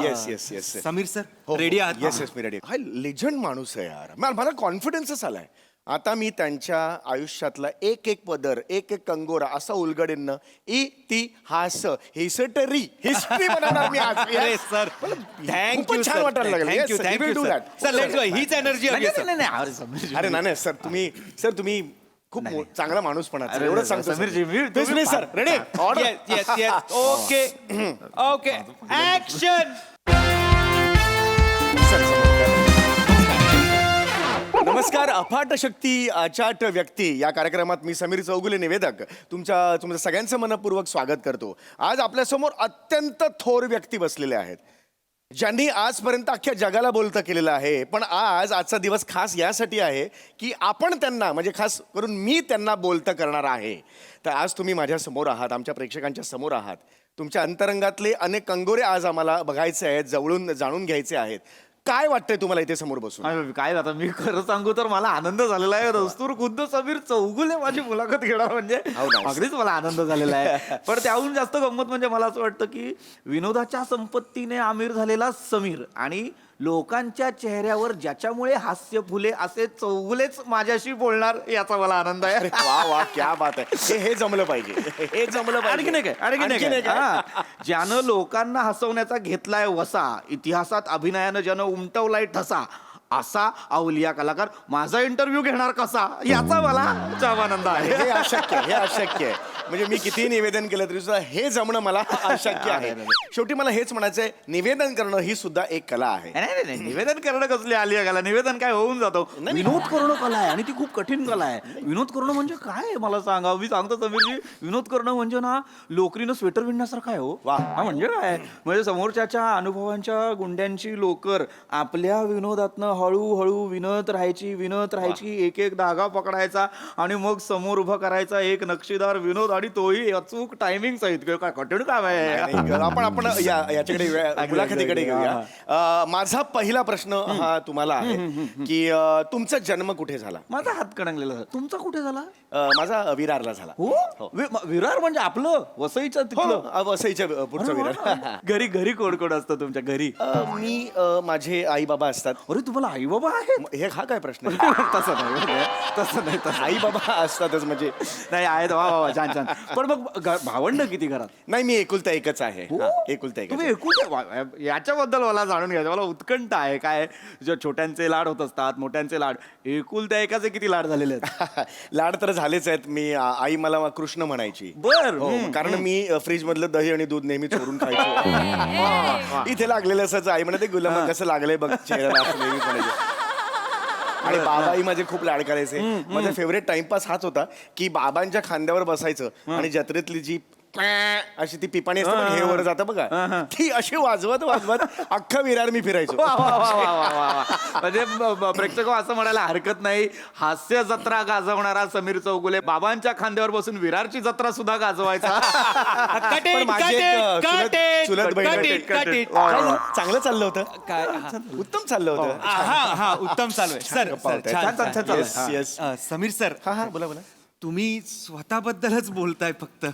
Speaker 8: Yes yes yes
Speaker 2: Sameer sir ready आहात?
Speaker 8: येस येस मी रेडी. हा लेजंड माणूस आहे यार. मला कॉन्फिडन्सच आलाय. आता मी त्यांच्या आयुष्यातला एक एक पदर एक एक कंगोरा असा उलगडेन. इतिहास हिस्टरी बनवणार मी आज.
Speaker 2: अरे सर थँक्यू
Speaker 8: खूपच छान वाटायला लागलं. Yes,
Speaker 2: thank you
Speaker 8: sir, we will
Speaker 2: thank you
Speaker 8: do
Speaker 2: sir.
Speaker 8: that.
Speaker 2: Sir let's go. हीच एनर्जी हवी आहे, सर.
Speaker 5: अरे समीरजी.
Speaker 8: अरे नाही सर तुम्ही खूप चांगला माणूस पण आहात.
Speaker 5: अरे,
Speaker 8: एवढं सांगतो
Speaker 5: समीरजी, मी-
Speaker 8: business sir ready.
Speaker 2: Yes yes yes. Okay okay action.
Speaker 8: नमस्कार. अफाट शक्ती अचाट व्यक्ती या कार्यक्रमात मी समीर चौगुले निवेदक तुमचं सगळ्यांचं मनपूर्वक स्वागत करतो. आज आपल्यासमोर अत्यंत थोर व्यक्ती बसलेले आहेत ज्यांनी आजपर्यंत अख्ख्या जगाला बोलतं केलेलं आहे. पण आजचा दिवस खास यासाठी आहे की आपण त्यांना म्हणजे खास करून मी त्यांना बोलतं करणार आहे. तर आज तुम्ही माझ्या समोर आहात. आमच्या प्रेक्षकांच्या समोर आहात. तुमच्या अंतरंगातले अनेक कंगोरे आज आम्हाला बघायचे आहेत, जवळून जाणून घ्यायचे आहेत. काय वाटतंय तुम्हाला इथे समोर बसून?
Speaker 5: काय आता मी खरं सांगू तर मला आनंद झालेला आहे. रस्तूर खुद्द समीर चौगुले माझी मुलाखत घेणार म्हणजे
Speaker 8: हो ना.
Speaker 5: अगदीच मला आनंद झालेला आहे. पण त्याहून जास्त गंमत म्हणजे मला असं वाटतं की विनोदाच्या संपत्तीने आमिर झालेला समीर आणि
Speaker 9: लोकांच्या चेहऱ्यावर ज्याच्यामुळे हास्य फुले असे चौगुलेच माझ्याशी बोलणार याचा मला आनंद आहे.
Speaker 8: वा वा क्या बात आहे. हे जमलं पाहिजे, हे जमलं पाहिजे.
Speaker 9: आणखी नाही काय, आणखी नाही काय. हा. ज्यानं लोकांना हसवण्याचा घेतलाय वसा, इतिहासात अभिनयानं ज्यानं उमटवलाय ठसा, असा अवलिया कलाकार माझा इंटरव्ह्यू घेणार कसा याचा मला जाम आनंद आहे.
Speaker 8: हे अशक्य आहे, हे अशक्य आहे. म्हणजे मी कितीही निवेदन केलं तरी सुद्धा हे जमणं मला अशक्य आहे. शेवटी मला हेच म्हणायचंय, निवेदन करणं ही सुद्धा एक कला आहे.
Speaker 9: नाही नाही निवेदन करणं कसली आली आहे कला, निवेदन काय होऊन जातो. विनोद करणं कला आहे आणि ती खूप कठीण कला आहे. विनोद करणं म्हणजे काय आहे मला सांगा. मी सांगतो समीरजी, विनोद करणं म्हणजे ना लोकरीनं स्वेटर विणण्यासारखं आहे हो. हा म्हणजे काय, म्हणजे समोरच्याच्या अनुभवांच्या गुंड्यांची लोकर आपल्या विनोदातनं हळूहळू विनत राहायची, एक एक धागा पकडायचा आणि मग समोर उभं करायचा एक नक्षीदार विनोद, आणि तोही अचूक टायमिंग सहित. काय कठीण काम आहे.
Speaker 8: आपण याच्याकडे येऊया, मुलाखतीकडे घेऊया. माझा पहिला प्रश्न हा तुम्हाला आहे की तुमचा जन्म कुठे झाला?
Speaker 9: माझा हात कडंगलेला. तुमचा कुठे झाला?
Speaker 8: माझा विरारला झाला.
Speaker 9: हो विरार म्हणजे आपलं वसईचं तिथलं?
Speaker 8: वसईच्या पुढचं विरार.
Speaker 9: घरी कोण कोण असतं तुमच्या घरी?
Speaker 8: मी माझे आई बाबा असतात.
Speaker 9: अरे तुम्हाला आई बाबा आहेत?
Speaker 8: हे हा काय प्रश्न आहे?
Speaker 9: तसं नाही
Speaker 8: आई बाबा असतातच म्हणजे.
Speaker 9: नाही आहेत. वा छान छान. पण मग भावंड किती घरात?
Speaker 8: नाही, मी एकुलता एकच आहे. एकुलता एक.
Speaker 9: तुम्ही याच्याबद्दल मला जाणून घ्यायचं, मला उत्कंठ आहे. काय छोट्यांचे लाड होत असतात, मोठ्यांचे लाड. एकुलत्या एकाचे किती लाड झालेले आहेत?
Speaker 8: लाड तर झालेच आहेत. मी आई मला कृष्ण म्हणायची.
Speaker 9: बर.
Speaker 8: कारण मी फ्रीज मधलं दही आणि दूध नेहमी चोरून खायचो. इथे लागलेलं असंच आई म्हणते, गुलाम कसं लागलंय बघ चेहऱ्याला, असं नेहमी म्हणायचे. आणि बाबाही माझे खूप लाड करायचे. माझा फेवरेट टाइमपास हाच होता की बाबांच्या खांद्यावर बसायचं आणि जत्रेतली जी अशी ती पिपाणी असते बघ, हे वर जातं बघा, ती अशी वाजवत अख्खा विरार मी फिरायचो.
Speaker 9: म्हणजे प्रेक्षक असं म्हणायला हरकत नाही, हास्य जत्रा गाजवणारा समीर चौगुले बाबांच्या खांद्यावर बसून विरारची जत्रा सुद्धा गाजवायचा.
Speaker 8: पण माझी एक चुलत बहीण होती. चांगलं चाललं होतं.
Speaker 6: काय
Speaker 8: उत्तम चाललं होतं.
Speaker 2: हा उत्तम चालू आहे sir.
Speaker 8: Yes, yes.
Speaker 2: Sameer sir,
Speaker 8: हा बोला बोला.
Speaker 2: तुम्ही स्वतःबद्दलच बोलताय फक्त.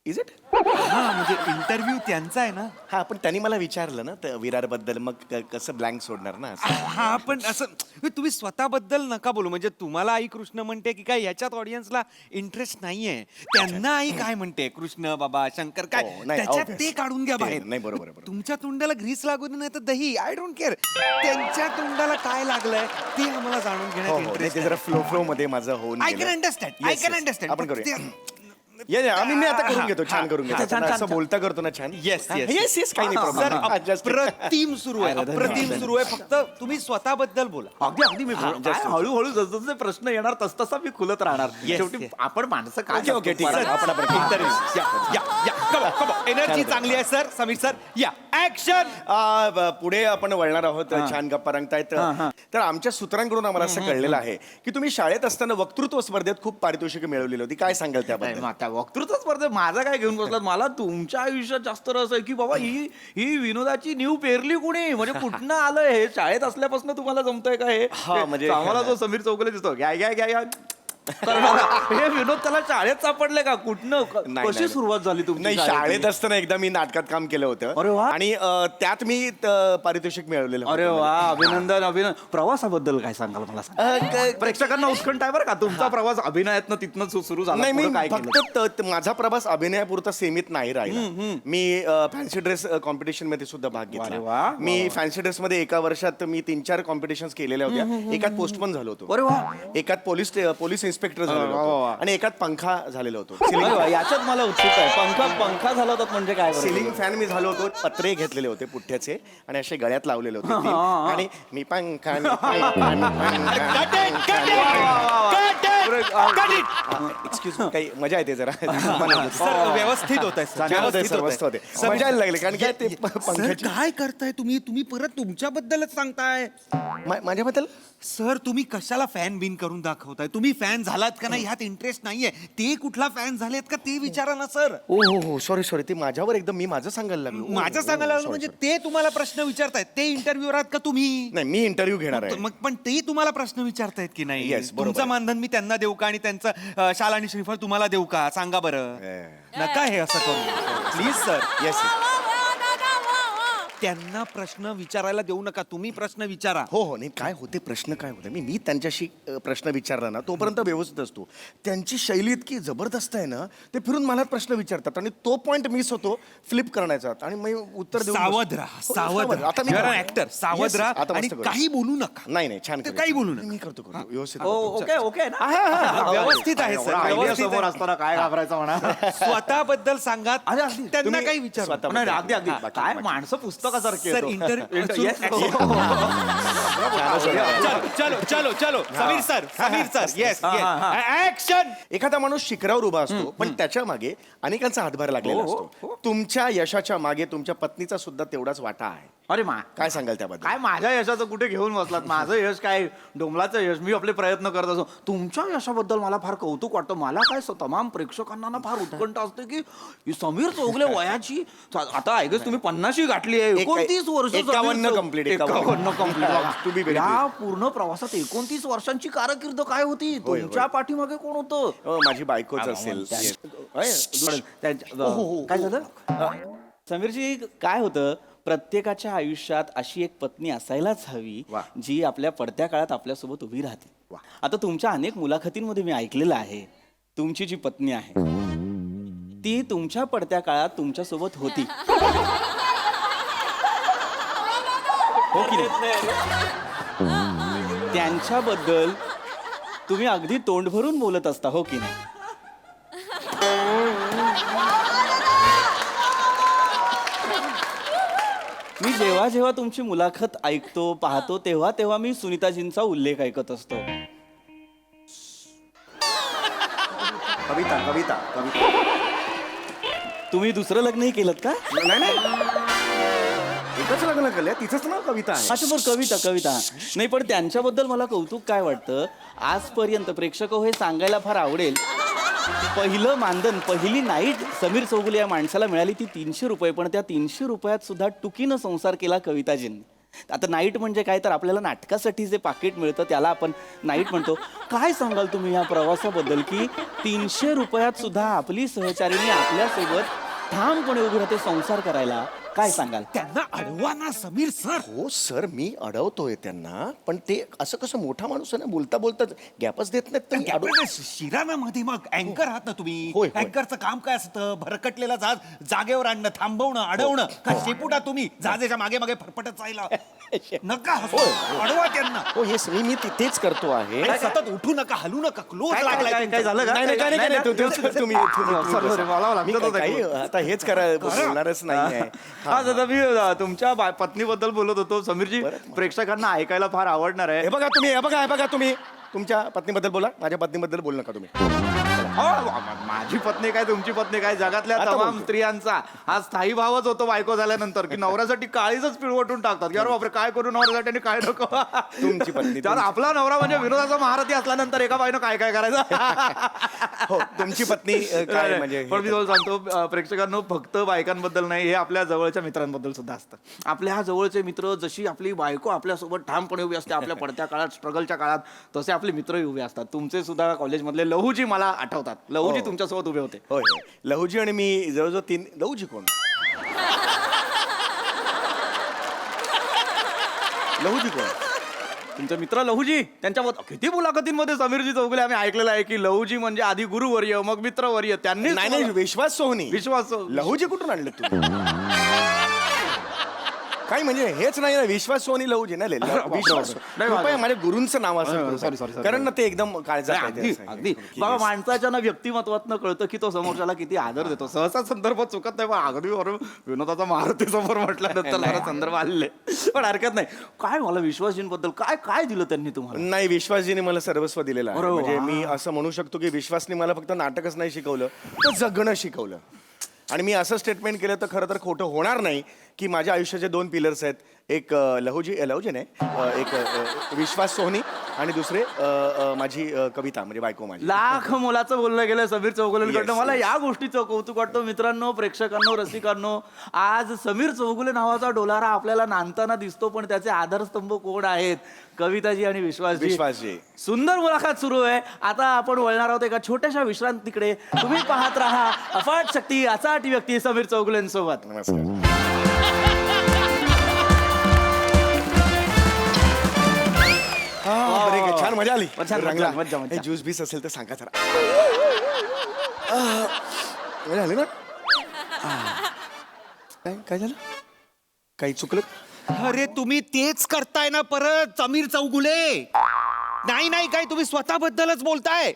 Speaker 8: Is it?
Speaker 2: हा म्हणजे इंटरव्ह्यू त्यांचा आहे ना.
Speaker 8: हा, पण त्यांनी मला विचारलं ना विरार बद्दल, मग कसं ब्लँक सोडणार ना असं.
Speaker 2: हा पण असं तुम्ही स्वतःबद्दल नका बोलू. म्हणजे तुम्हाला आई कृष्ण म्हणते की काय, ह्याच्यात ऑडियन्सला इंटरेस्ट नाहीये. त्यांना आई काय म्हणते, कृष्ण बाबा शंकर काय,
Speaker 8: नाही,
Speaker 2: त्याच्यात
Speaker 8: obvious.
Speaker 2: ते काढून घ्या बाहेर.
Speaker 8: नाही, बरोबर आहे, बरोबर.
Speaker 2: तुमच्या तोंडाला ग्रीस लागू दे, नाही तर दही, आय डोंट केअर. त्यांच्या तोंडाला काय लागलंय ते आम्हाला जाणून
Speaker 8: हो,
Speaker 2: घेण्यात
Speaker 8: हो.
Speaker 2: इंटरेस्ट.
Speaker 8: ते जरा फ्लो मध्ये माझं होऊन
Speaker 2: आय
Speaker 8: गेलं.
Speaker 2: Can understand, I
Speaker 8: Yes,
Speaker 2: can
Speaker 8: yes.
Speaker 2: Understand.
Speaker 8: आपण करूया. आम्ही मी आता करून घेतो, छान करून घेतो.
Speaker 9: छान,
Speaker 8: असं बोलता करतो ना छान.
Speaker 2: येस
Speaker 8: येस येस, काही नाही
Speaker 2: सर,
Speaker 8: प्रॉब्लेम.
Speaker 2: अप्रतिम सुरू आहे, अप्रतिम सुरू आहे. फक्त तुम्ही स्वतःबद्दल बोला.
Speaker 9: अगदी मी काय हळूहळू जसजसे प्रश्न येणार तसतसा मी खुलत राहणार. शेवटी आपण माणसं काय
Speaker 8: ओके, ओके, ठीक आहे.
Speaker 2: एनर्जी चांगली आहे सर. समीर सर, या ऍक्शन.
Speaker 8: पुढे आपण वळणार आहोत. छान गप्पा रंगतायत. तर आमच्या सूत्रांकडून आम्हाला असं कळलेलं आहे की तुम्ही शाळेत असताना वक्तृत्व स्पर्धेत खूप पारितोषिकं मिळवलेली होती. काय सांगाल त्याबद्दल?
Speaker 9: आता वक्तृत्व स्पर्धेत माझा काय घेऊन बसलात? मला तुमच्या आयुष्यात जास्त रस आहे की बाबा ही विनोदाची नीव पेरली कुणी, म्हणजे कुठनं आलं हे? शाळेत असल्यापासून तुम्हाला जमतंय का हे?
Speaker 8: म्हणजे-
Speaker 9: आम्हाला जो समीर चौगुले दिसतो घ्या करणारा, हे विनोद त्याला शाळेत सापडले का? कुठनं कशी सुरुवात झाली तुमची?
Speaker 8: नाही, शाळेत असताना एकदा मी नाटकात काम केलं होतं.
Speaker 9: अरे वा.
Speaker 8: आणि त्यात मी पारितोषिक मिळवलेलं
Speaker 9: अरे वा, अभिनंदन. प्रवासाबद्दल काय सांगाल मला? प्रेक्षकांना उत्कंठ आहे बरं का तुमचा प्रवास अभिनयातनं तिथनं सुरू झाला.
Speaker 8: नाही, मी
Speaker 9: पुढं काय केलं?
Speaker 8: फक्त माझा प्रवास अभिनयापुरता सीमित नाही राहिला. मी फॅन्सी ड्रेस कॉम्पिटिशन मध्ये सुद्धा भाग
Speaker 9: अरे वा,
Speaker 8: घेतला. मी फॅन्सी ड्रेस मध्ये एका वर्षात मी 3-4 कॉम्पिटिशन केलेल्या होत्या. एकात पोस्टमन झालो होतो.
Speaker 9: अरे वा.
Speaker 8: एकात पोलीस इन्स्पेक्टर झालेलो
Speaker 9: वा, वा, वा.
Speaker 8: होतो आणि एकात पंखा झालेलो होतो.
Speaker 9: अरे वा, याच्यात मला उत्सुक आहे. पंखा झाला होता म्हणजे काय?
Speaker 8: सिलिंग फॅन मी झालो होतो. पत्रे घेतलेले होते पुठ्ठ्याचे आणि असे गळ्यात लावलेले होते तीन. आणि मी पंखा एक्सक्यूज मी, काही मजा येते जरा.
Speaker 2: व्यवस्थित होत आहे.
Speaker 8: मजा यायला लागली कारण काय ते पंखाची.
Speaker 2: काय करताय तुम्ही? तुम्ही परत तुमच्याबद्दलच सांगताय.
Speaker 8: माझ्याबद्दल
Speaker 2: सर, तुम्ही कशाला फॅन बिन करून दाखवताय? तुम्ही फॅन झालात का नाही ह्यात इंटरेस्ट नाहीये. ते कुठला फॅन झालेत का ते विचारा ना सर.
Speaker 8: हो सॉरी ते माझ्यावर एकदम मी माझं सांगायला लागलो.
Speaker 2: माझं सांगायला लागलो म्हणजे ते तुम्हाला प्रश्न विचारतायत. ते इंटरव्ह्यूअर आहात का तुम्ही?
Speaker 8: नाही, मी इंटरव्ह्यू घेणार आहे.
Speaker 2: मग पण ते तुम्हाला प्रश्न विचारतायत की नाही?
Speaker 8: Yes, बरोबर
Speaker 2: तुमचं
Speaker 8: आहे.
Speaker 2: मानधन मी त्यांना देऊ का आणि त्यांचं शाल आणि श्रीफळ तुम्हाला देऊ का? सांगा बरं. नका हे असं करू प्लीज सर.
Speaker 8: येस
Speaker 2: त्यांना प्रश्न विचारायला देऊ नका, तुम्ही प्रश्न विचारा.
Speaker 8: हो हो, नाही काय होते प्रश्न काय होते, मी त्यांच्याशी प्रश्न विचारला ना तोपर्यंत व्यवस्थित असतो. त्यांची शैली इतकी जबरदस्त आहे ना, ते फिरून मला प्रश्न विचारतात आणि तो पॉइंट मिस होतो फ्लिप करण्याचा आणि मग उत्तर देऊन
Speaker 2: सावध राहा,
Speaker 8: हो,
Speaker 2: सावध राहा.
Speaker 8: आता मी
Speaker 2: ऍक्टर सावध
Speaker 8: Yes,
Speaker 2: राहा
Speaker 8: आता
Speaker 2: आणि
Speaker 8: मस्त करू.
Speaker 2: काही बोलू नका.
Speaker 8: नाही नाही छान
Speaker 2: ते
Speaker 8: करू.
Speaker 2: काही बोलू नका.
Speaker 8: मी करतो व्यवस्थित
Speaker 9: ओके ओके ना
Speaker 2: व्यवस्थित आहे सर,
Speaker 9: आयडिया
Speaker 2: व्यवस्थित
Speaker 9: समोर
Speaker 2: आहे.
Speaker 9: असताना काय घाबरायचं म्हणा.
Speaker 2: स्वतःबद्दल सांगा,
Speaker 9: अरे, अगदी.
Speaker 2: त्यांना
Speaker 8: तुम्ही
Speaker 2: काही विचारू.
Speaker 8: स्वतः-
Speaker 9: नाही, अगदी अगदी
Speaker 8: बाकी-
Speaker 9: काय
Speaker 8: बाकी.
Speaker 9: माणसं पुस्तकासारखी
Speaker 2: सर,
Speaker 9: आहेत.
Speaker 2: Inter-
Speaker 9: Yes.
Speaker 2: चलो चलो चलो समीर सर येस ऍक्शन.
Speaker 8: एखादा माणूस शिखरावर उभा असतो पण त्याच्या मागे अनेकांचा हातभार लागलेला असतो. तुमच्या यशाच्या मागे तुमच्या पत्नीचा सुद्धा तेवढाच वाटा आहे.
Speaker 9: अरे
Speaker 8: काय सांगाल त्याबद्दल?
Speaker 9: काय माझ्या यशाचं कुठे घेऊन बसलात? माझं यश काय डोंबलाचं यश, मी आपले प्रयत्न करत असो. तुमच्या यशाबद्दल मला फार कौतुक वाटतं. मला काय तमाम प्रेक्षकांना ना फार उत्कंठ असते की ही समीर चौगुले वयाची आता ऐकच तुम्ही 50 गाठली आहे, 29 वर्ष
Speaker 8: 51 complete,
Speaker 9: 51
Speaker 8: To be very
Speaker 9: या पूर्ण प्रवासात 29 वर्षांची कारकीर्द काय होती?
Speaker 8: होय.
Speaker 9: तुमच्या पाठीमागे कोण होतं?
Speaker 8: माझी बायकोच असेल.
Speaker 6: काय झालं समीरजी? काय होतं, प्रत्येकाच्या आयुष्यात अशी एक पत्नी असायलाच हवी
Speaker 8: वा.
Speaker 6: जी आपल्या पडत्या काळात आपल्यासोबत उभी राहते. आता तुमच्या अनेक मुलाखतींमध्ये मी ऐकलेलं आहे, तुमची जी पत्नी आहे ती तुमच्या पडत्या काळात तुमच्यासोबत होती, हो की नाही? त्यांच्याबद्दल तुम्ही अगदी तोंड भरून बोलत असता, हो की नाही? मी जेव्हा जेव्हा तुमची मुलाखत ऐकतो पाहतो तेव्हा मी सुनीताजींचा उल्लेख ऐकत असतो.
Speaker 8: कविता कविता कविता
Speaker 6: तुम्ही दुसरं लग्नही केलं का?
Speaker 8: नाही एकच लग्न केलंय, तिचंच नाव कविता आहे.
Speaker 6: अच्छा बरं, कविता नाही, पण त्यांच्याबद्दल मला कौतुक काय वाटतं, आजपर्यंत प्रेक्षक हे सांगायला फार आवडेल, पहिलं मानधन, पहिली नाईट समीर चौगुले या माणसाला मिळाली ती 300 रुपये, पण त्या 300 रुपयात सुद्धा टुकीनं संसार केला कविताजींनी. आता नाईट म्हणजे काय, तर आपल्याला नाटकासाठी जे पाकिट मिळतं त्याला आपण नाईट म्हणतो. काय सांगाल तुम्ही या प्रवासाबद्दल की 300 रुपयात सुद्धा आपली सहचारिणी आपल्यासोबत ठामपणे उभी राहते संसार करायला? काय सांगाल?
Speaker 2: त्यांना अडवा ना समीर सर.
Speaker 8: हो सर, मी अडवतोय त्यांना, पण ते असं कसं मोठा माणूस आहे ना, बोलता बोलता गॅपच देत नाहीत. तर मी अडव-
Speaker 2: शिरानामध्ये मग अँकर आहात ना तुम्ही.
Speaker 8: होय, होय.
Speaker 2: अँकरचं काम काय असतं? भरकटलेला जहाज जागेवर आणणं, थांबवणं, अडवणं. का शेपुटा तुम्ही जहाजाच्या मागे मागे फरफटत जायला? नका हसू. अडवा त्यांना.
Speaker 8: हो येस, मी तेच करतो आहे.
Speaker 2: आणि सतत उठू नका, हलू नका. क्लोज
Speaker 9: काय
Speaker 2: लागलाय
Speaker 9: काय झालं का?
Speaker 8: नाही, नाही, काय नाही, तुम्ही
Speaker 9: sorry, मला लागतं
Speaker 8: मी
Speaker 9: होतं
Speaker 8: काही आता हेच बोलणारच नाही आहे.
Speaker 9: हा दादा, मी तुमच्या पत्नीबद्दल बोलत होतो. समीरजी, प्रेक्षकांना ऐकायला फार आवडणार आहे.
Speaker 8: हे बघा तुम्ही तुमच्या पत्नीबद्दल बोला, माझ्या पत्नीबद्दल बोलू नका तुम्ही.
Speaker 9: माझी पत्नी काय तुमची पत्नी काय, जगातल्या
Speaker 8: आता
Speaker 9: तमाम
Speaker 8: बोलतो.
Speaker 9: स्त्रियांचा हा स्थायी भावच होतो बायको झाल्यानंतर की नवऱ्यासाठी काळीच पिळवटून टाकतात की अरे बापरे काय करू नवऱ्यासाठी आणि काय नको.
Speaker 8: तुमची पत्नी,
Speaker 9: तर आपला नवरा म्हणजे विनोदाचा महारथी असल्यानंतर एका बाईनं काय काय करायचं.
Speaker 8: हो तुमची पत्नी काय म्हणजे
Speaker 9: पण मी तुम्हाला सांगतो प्रेक्षकांनो, फक्त बायकांबद्दल नाही, हे आपल्या जवळच्या मित्रांबद्दल सुद्धा असतं. आपल्या ह्या जवळचे मित्र, जशी आपली बायको आपल्यासोबत ठामपणे उभी असते आपल्या पडत्या काळात, स्ट्रगलच्या काळात, तसे आपले मित्रही उभे असतात. तुमचे सुद्धा कॉलेजमधले लहूजी मला आठवतात. लहूजी तुमच्यासोबत उभे होते.
Speaker 8: होय होय. लहूजी आणि मी जवळजवळ 3. लहूजी कोण? लहूजी कोण?
Speaker 9: तुमचे मित्र लहूजी, त्यांच्याबद्दल किती मुलाखतींमध्ये समीरजी चौगुले आम्ही ऐकलेलं आहे की लहूजी म्हणजे आधी गुरुवर्य मग मित्रवर्य. त्यांनी
Speaker 8: नाही विश्वास सोहनी.
Speaker 9: विश्वास
Speaker 8: लहूजी कुठून आणले तुम्ही? काय म्हणजे हेच नाही ना, विश्वास सोनी लहूजी ना. विश्वास
Speaker 9: नाही,
Speaker 8: कृपया माझ्या गुरूंचं नाव असेल.
Speaker 9: सॉरी.
Speaker 8: कारण ना ते एकदम काळजात आहे
Speaker 9: अगदी
Speaker 8: ते.
Speaker 9: अगदी बाबा, माणसाच्या ना व्यक्तिमत्वातनं कळतं की तो समोरच्याला किती आदर देतो. सहसा संदर्भ चुकत नाही, पण अगदी बरोबर विनोदाचा महारथी समोर म्हटल्यानंतर जरा संदर्भ आलेले, पण हरकत नाही. काय मला विश्वासजींबद्दल काय काय दिलं त्यांनी तुम्हाला?
Speaker 8: नाही, विश्वासजीने मला सर्वस्व दिलेलं आहे.
Speaker 9: अरे वा.
Speaker 8: म्हणजे मी असं म्हणू शकतो की विश्वासने मला फक्त नाटकच नाही शिकवलं, तर जगणं शिकवलं. आणि मी असं स्टेटमेंट केलं तर खरं तर खोटं होणार नाही की माझ्या आयुष्याचे 2 पिलर्स आहेत. एक लहूजी नाही, एक विश्वास सोहनी आणि दुसरे माझी कविता म्हणजे बायको माझी.
Speaker 9: लाख मोलाचं बोललं गेलं समीर चौगुलेंकडनं.
Speaker 8: Yes,
Speaker 9: मला
Speaker 8: yes.
Speaker 9: या गोष्टीचं कौतुक वाटतं. मित्रांनो, प्रेक्षकांनो, रसिकांनो, आज समीर चौगुले नावाचा डोलारा आपल्याला नांदताना दिसतो, पण त्याचे आधारस्तंभ कोण आहेत? कविताजी आणि विश्वासजी. सुंदर मुलाखत सुरू आहे. आता आपण वळणार आहोत एका छोट्याशा विश्रांतीकडे. तुम्ही पाहत राहा अफाट शक्ती, अचाट व्यक्ती समीर चौगुलेंसोबत.
Speaker 8: नमस्कार. बरं आहे, छान मजा आली
Speaker 9: छान,
Speaker 8: रंगला.
Speaker 9: मज्जा, मज्जा.
Speaker 8: हे ज्यूस बीस असेल तर सांगा जरा मजा आली ना काय झालं काही चुकलं
Speaker 2: अरे तुम्ही तेच करताय ना परत समीर चौगुले. नाही काय तुम्ही स्वतःबद्दलच बोलताय.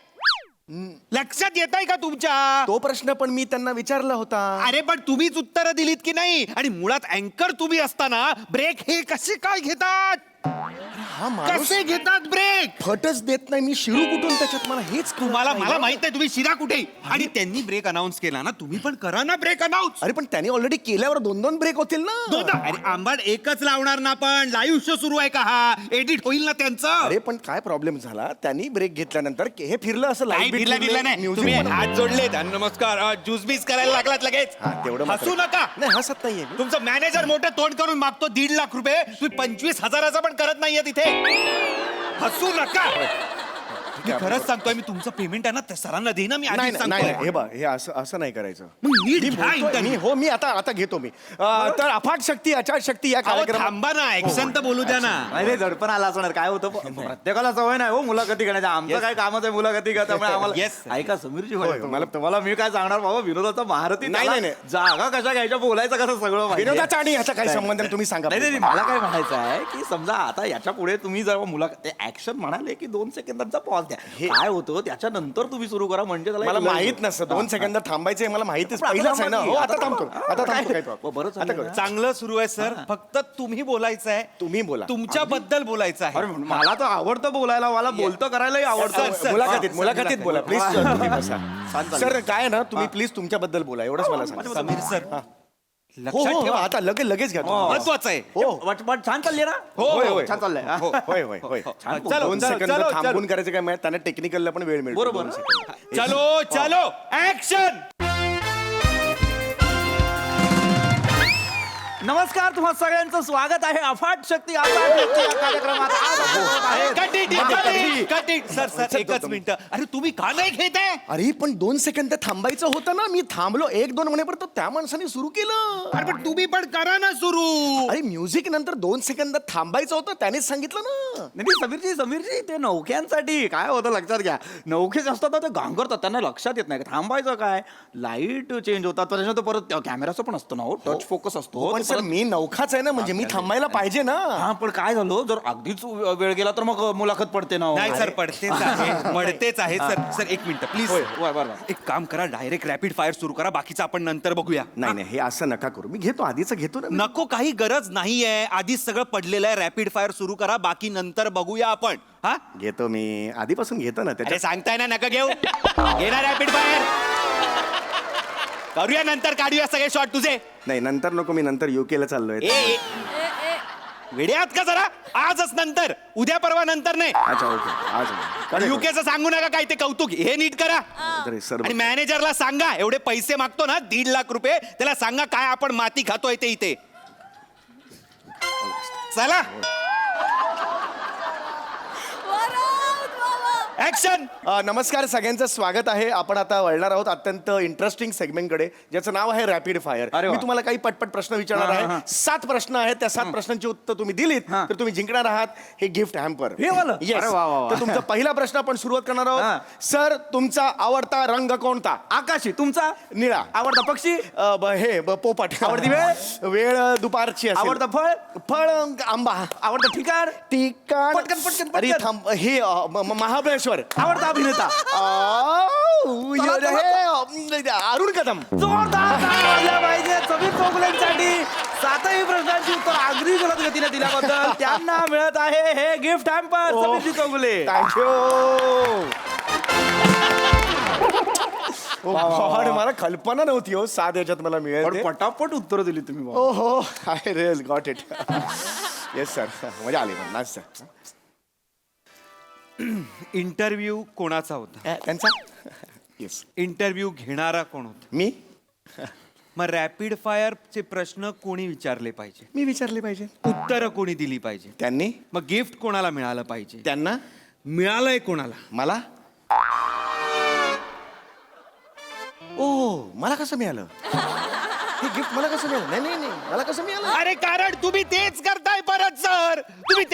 Speaker 2: लक्षात येत आहे का तुमच्या?
Speaker 8: तो प्रश्न पण मी त्यांना विचारला होता.
Speaker 2: अरे पण तुम्हीच उत्तर दिलीत की नाही. आणि मुळात अँकर तुम्ही असताना ब्रेक हे कसे काय घेतात?
Speaker 8: हा माणूस
Speaker 2: कसे घेतात ब्रेक?
Speaker 8: फटच देत नाही मी शिरू कुठून त्याच्यात मला हेच कळत
Speaker 2: मला
Speaker 8: नाही.
Speaker 2: मला माहित आहे तुम्ही शिरा कुठे. आणि त्यांनी ब्रेक अनाऊन्स केला ना, तुम्ही पण करा ना ब्रेक अनाऊन्स.
Speaker 8: अरे पण त्यांनी ऑलरेडी केल्यावर 2-2 ब्रेक होतील ना.
Speaker 2: अरे आंबाड एकच लावणार ना. पण लाईव्ह शो सुरू आहे का हा? एडिट होईल ना त्यांचं.
Speaker 8: अरे पण काय प्रॉब्लेम झाला त्यांनी ब्रेक घेतल्यानंतर हे फिरलं असं
Speaker 2: काही
Speaker 8: light beat
Speaker 2: फिरला
Speaker 8: फिरलं,
Speaker 2: नाही.
Speaker 8: music
Speaker 2: तुम्ही
Speaker 8: पण-
Speaker 2: हात जोडलेत आणि नमस्कार ज्यूस बीस करायला लागलात लगेच.
Speaker 8: हा, तेवढं मात्र-
Speaker 2: हसू नका.
Speaker 8: नाही हसत नाहीये मी.
Speaker 2: तुमचं मॅनेजर मोठं तोंड करून मागतो 1.5 लाख रुपये. तुम्ही 25,000चा पण करत नाहीये तिथे. हसू नका. मी खरंच सांगतोय, मी तुमचं पेमेंट आहे ना त्या सरांना देईन मी.
Speaker 8: नाही
Speaker 2: आधीच
Speaker 8: नाही, नाही
Speaker 2: सांगतोय.
Speaker 8: हे बा हे असं नाही करायचं.
Speaker 2: मग नीट
Speaker 8: मी
Speaker 2: घ्या
Speaker 8: बोलतोय,
Speaker 2: interview.
Speaker 8: मी- हो मी आता घेतो मी तर अफाट शक्ती अचाट शक्ती या
Speaker 2: अहो,
Speaker 8: कार्यक्रमात
Speaker 2: थांबा ना. ऍक्शन तर बोलू द्या ना.
Speaker 9: अरे दडपण आला असणार काय होतं प्रत्येकाला सवय नाही हो मुलाखती करण्याची. आमचं काय कामच आहे मुलाखती का त्यामुळे आम्हाला
Speaker 2: Yes.
Speaker 9: ऐका समीरजी
Speaker 8: होय,
Speaker 9: मला तुम्हाला मी काय सांगणार बाबा विनोदाचा महारथी
Speaker 8: नाही,
Speaker 9: त्याला
Speaker 8: नाही.
Speaker 9: जागा कशा घ्यायच्या बोलायचं कसं सगळं माहिती आहे.
Speaker 8: विनोदाचा आणि ह्याचा काही संबंध नाही, तुम्ही सांगा.
Speaker 9: नाही नाही मला काय म्हणायचं आहे की समजा आता याच्या पुढे तुम्ही जर मुलाखत ऍक्शन म्हणाले की 2 सेकंदांचा पॉज द्या. काय होतं त्याच्यानंतर तुम्ही सुरू करा म्हणजे त्याला
Speaker 8: मला
Speaker 9: एक लय
Speaker 8: माहित
Speaker 9: होतं.
Speaker 8: नसतं 2 सेकंद थांबायचंय मला माहितीच
Speaker 9: पण आता
Speaker 8: पहिलंच आहे ना.
Speaker 9: थांबा
Speaker 8: हो
Speaker 9: की,
Speaker 8: आता
Speaker 9: आता
Speaker 8: थांबतो
Speaker 9: थांबा.
Speaker 8: आता थांबतो
Speaker 9: काय?
Speaker 8: काही problem.
Speaker 9: बरं
Speaker 8: आता
Speaker 9: चाललंय
Speaker 8: करू.
Speaker 2: चांगलं सुरू आहे सर. फक्त तुम्ही बोलायचं आहे.
Speaker 8: तुम्ही बोला.
Speaker 2: तुमच्याबद्दल बोलायचं आहे.
Speaker 9: अरे मला तर आवडतं बोलायला मला बोलतं करायलाही आवडतं
Speaker 2: सर,
Speaker 8: मुलाखतीत बोला प्लीज तुम्ही बसा.
Speaker 9: चालेल.
Speaker 8: सर काय आहे ना तुम्ही प्लीज तुमच्याबद्दल बोला एवढंच मला सांगा.
Speaker 2: समीर सर
Speaker 8: हो
Speaker 2: लक्षात
Speaker 8: हो,
Speaker 2: ठेवा.
Speaker 8: आता लगेच घ्या तुम्ही.
Speaker 2: महत्वाचं आहे.
Speaker 8: हो
Speaker 9: पण छान चालली ना
Speaker 8: होय, होय.
Speaker 9: छान चाललंय हा.
Speaker 8: होय होय होय
Speaker 9: छान
Speaker 2: चलो,
Speaker 8: 2
Speaker 2: चलो,
Speaker 8: सेकंद
Speaker 2: चलो,
Speaker 8: थांबून करायचं काय माहिती त्यांना टेक्निकलला पण वेळ मिळतो.
Speaker 9: बरोबर.
Speaker 8: 2 सेकंद.
Speaker 2: चलो चलो ऍक्शन.
Speaker 9: नमस्कार तुम्हा सगळ्यांचं स्वागत आहे अफाट शक्ती अफाट शक्ती या कार्यक्रमात आज आपण बघत आहेत.
Speaker 2: कट सर सर एकच मिनिट. अरे तुम्ही का नाही घेत आहे?
Speaker 8: अरे पण 2 सेकंद थांबायचं होतं ना. मी थांबलो 1-2 म्हणेपर्यंत त्या माणसाने सुरू केलं.
Speaker 2: अरे पण तुम्ही पण करा ना सुरू.
Speaker 8: अरे म्युझिक नंतर 2 सेकंद थांबायचं होतं त्यानेच सांगितलं ना.
Speaker 9: नाही समीरजी ते नौक्यांसाठी काय होतं लक्षात घ्या. नौके जे असतात ना ते गांगरतात त्यांना लक्षात येत नाही थांबायचं काय. लाईट चेंज होतात त्याच्यानंतर परत कॅमेराचं पण असतं ना हो टच फोकस असतो.
Speaker 8: पण सर मी नौखाच आहे ना म्हणजे मी थांबायला पाहिजे ना.
Speaker 9: हा पण काय झालं जर अगदीच वेळ गेला तर मग मुलाखत पडते ना हो.
Speaker 2: नाही सर पडतेच आहे. पडतेच आहे सर. सर एक मिनिट प्लीज.
Speaker 9: बरं.
Speaker 2: एक काम करा डायरेक्ट रॅपिड फायर सुरू करा. बाकीचं आपण नंतर बघूया.
Speaker 8: नाही हे असं नका करू. मी घेतो आधीच घेतो ना.
Speaker 2: नको काही गरज नाहीये. आधीच सगळं पडलेलं आहे. रॅपिड फायर सुरू करा. बाकी नंतर बघूया आपण. हा
Speaker 8: घेतो मी आधीपासून घेतो ना
Speaker 2: अरे
Speaker 8: त्याच्यात.
Speaker 2: सांगताय ना नका घेऊ. घेणार रॅपिड फायर. करूया नंतर काढूया सगळे शॉट तुझे.
Speaker 8: नाही नंतर नको मी नंतर युकेला चाललोय.
Speaker 2: ए वेड्यात का जरा. आजच नंतर उद्या परवा नंतर नाही.
Speaker 8: अच्छा ओके आज
Speaker 2: युकेचं सांगू नका काय ते कौतुक. हे नीट करा.
Speaker 8: अरे सर
Speaker 2: आणि मॅनेजरला सांगा एवढे पैसे मागतो ना 1.5 लाख रुपये त्याला सांगा काय आपण माती खातोय ते इथे. चला ऍक्शन.
Speaker 8: नमस्कार सगळ्यांचं स्वागत आहे. आपण आता वळणार आहोत अत्यंत इंटरेस्टिंग सेगमेंटकडे ज्याचं नाव आहे रॅपिड फायर.
Speaker 9: अरे वा.
Speaker 8: मी तुम्हाला काही पटपट प्रश्न विचारणार आहे. 7 प्रश्न आहेत. त्या 7 प्रश्नांची उत्तर तुम्ही दिलीत तर तुम्ही जिंकणार आहात हे गिफ्ट हॅम्पर.
Speaker 9: हे वालं?
Speaker 8: Yes.
Speaker 9: अरे वा, वा, वा.
Speaker 8: तर तुमचा पहिला प्रश्न आपण सुरुवात करणार आहोत. सर तुमचा आवडता रंग कोणता?
Speaker 9: आकाशी तुमचा
Speaker 8: निळा.
Speaker 9: आवडता पक्षी
Speaker 8: पोपट.
Speaker 9: आवडती वेळ?
Speaker 8: वेळ दुपारची असेल.
Speaker 9: आवडता फळ?
Speaker 8: फळ आंबा.
Speaker 9: आवडता ठिकाण?
Speaker 8: ठिकाण
Speaker 9: पटकन.
Speaker 8: अरे थांब हे महाबळेश्वर.
Speaker 9: आवडता अभिनेता?
Speaker 8: अरुण कदम.
Speaker 9: जोरदार टाळ्या वाजल्या पाहिजे समीर चौगुलेंसाठी. 7ही प्रश्नांची उत्तर अगदी जलद गतीने दिल्याबद्दल त्यांना मिळत आहे हे गिफ्ट हॅम्पर. समीरजी चौगुले
Speaker 8: थँक्यू. मला कल्पना नव्हती हो 7 याच्यात मला मिळेल
Speaker 9: पण
Speaker 8: ते.
Speaker 9: पटापट उत्तर दिली तुम्ही बाबा.
Speaker 8: ओ हो I real got it. Yes sir मजा आली पण नाच सर.
Speaker 2: इंटरव्ह्यू कोणाचा होता?
Speaker 8: त्यांचा येस
Speaker 2: इंटरव्ह्यू घेणारा कोण होता?
Speaker 8: मी
Speaker 2: मग रॅपिड फायरचे प्रश्न कोणी विचारले पाहिजे?
Speaker 8: मी विचारले पाहिजे.
Speaker 2: उत्तरं कोणी दिली पाहिजे?
Speaker 8: त्यांनी
Speaker 2: मग गिफ्ट कोणाला मिळालं पाहिजे?
Speaker 8: त्यांना
Speaker 2: मिळालंय कोणाला?
Speaker 8: मला ओ मला कसं मिळालं हे गिफ्ट? मला कसं मिळालं? नाही मला कसं मिळालं?
Speaker 2: अरे कारण तुम्ही तेच करताय परत सर. सर तुम्ही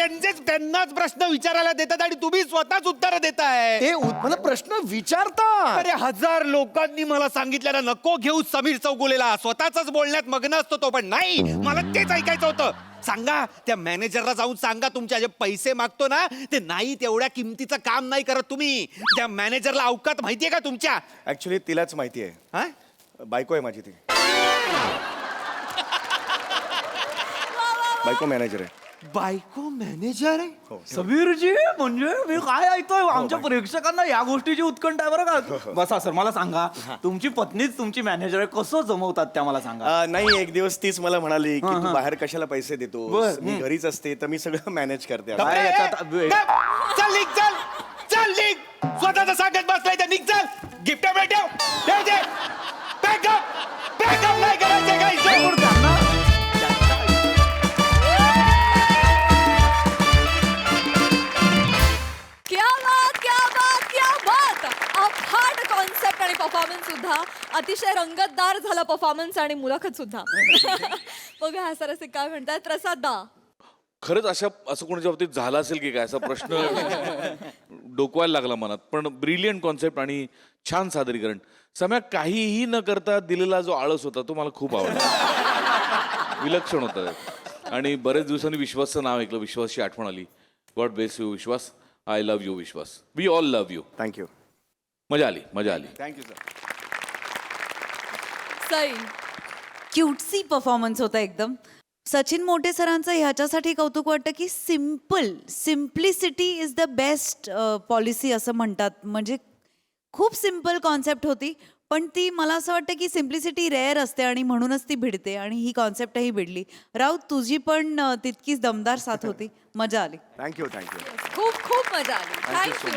Speaker 2: त्यांनाच प्रश्न विचारायला देतात आणि तुम्ही स्वतःच उत्तर देताय.
Speaker 8: ते मला प्रश्न विचारता.
Speaker 2: अरे 1000 लोकांनी मला सांगितलं ना नको घेऊ समीर चौगुलेला, स्वतःच बोलण्यात मग्न असतो तो, पण नाही मला तेच ऐकायचं होतं. सांगा त्या मॅनेजरला जाऊन सांगा तुमच्या जे पैसे मागतो ना ते नाही तेवढ्या किमतीचं काम नाही करत तुम्ही. त्या मॅनेजरला अवकात माहितीये का तुमच्या?
Speaker 8: ऍक्च्युली तिलाच माहिती आहे.
Speaker 2: हा?
Speaker 8: बायको आहे माझी ती. बायको मॅनेजर आहे.
Speaker 2: बायको मॅनेजर आहे?
Speaker 9: समीरजी म्हणजे मी काय ऐकतोय आमच्या प्रेक्षकांना या गोष्टीची उत्कंठा आहे बरं का. बसा सर मला सांगा तुमची पत्नीच तुमची मॅनेजर आहे, कसं जमवतात त्या मला सांगा.
Speaker 8: नाही एक दिवस तीच मला म्हणाली की तू बाहेर कशाला पैसे देतो,
Speaker 9: बर.
Speaker 8: मी घरीच असते तर मी सगळं मॅनेज करते.
Speaker 9: काय याच्यात-
Speaker 2: चल निघ, चल चल निघ. स्वतःच सांगत बसलाय तर निघ, चल. गिफ्ट भेटव पॅकअप नाही करायचं काही.
Speaker 1: क्या बात क्या बात क्या बात. अफाट कॉन्सेप्ट आणि परफॉर्मन्स सुद्धा, अतिशय रंगतदार झाला परफॉर्मन्स आणि मुलाखत सुद्धा. बघा हा सर असे काय म्हणतात. प्रसाद दा,
Speaker 3: खरंच असं कोणाच्या बाबतीत झालं असेल की काय असा प्रश्न डोकवायला लागला मनात. पण ब्रिलियंट कॉन्सेप्ट आणि छान सादरीकरण. सम्या काहीही न करता दिलेला जो आळस होता तो मला खूप आवडला. विलक्षण होता आणि बरेच दिवसांनी विश्वासचं नाव ऐकलं, विश्वासची आठवण आली. God bless you Vishwas. I love you Vishwas. We all love you.
Speaker 8: Thank you.
Speaker 3: मजा आली मजा आली.
Speaker 8: Thank you sir.
Speaker 1: Sai,
Speaker 7: cutesy performance होता एकदम. सचिन मोटे सरांचं ह्याच्यासाठी कौतुक वाटतं की simplicity is the best policy असं म्हणतात. म्हणजे खूप सिम्पल कॉन्सेप्ट होती पण ती मला असं वाटतं की सिम्प्लिसिटी रेअर असते आणि म्हणूनच ती भिडते आणि ही कॉन्सेप्टही भिडली. राऊत तुझी पण तितकीच दमदार साथ होती. मजा आली.
Speaker 8: Thank you thank you.
Speaker 1: खूप खूप मजा आली. थँक्यू.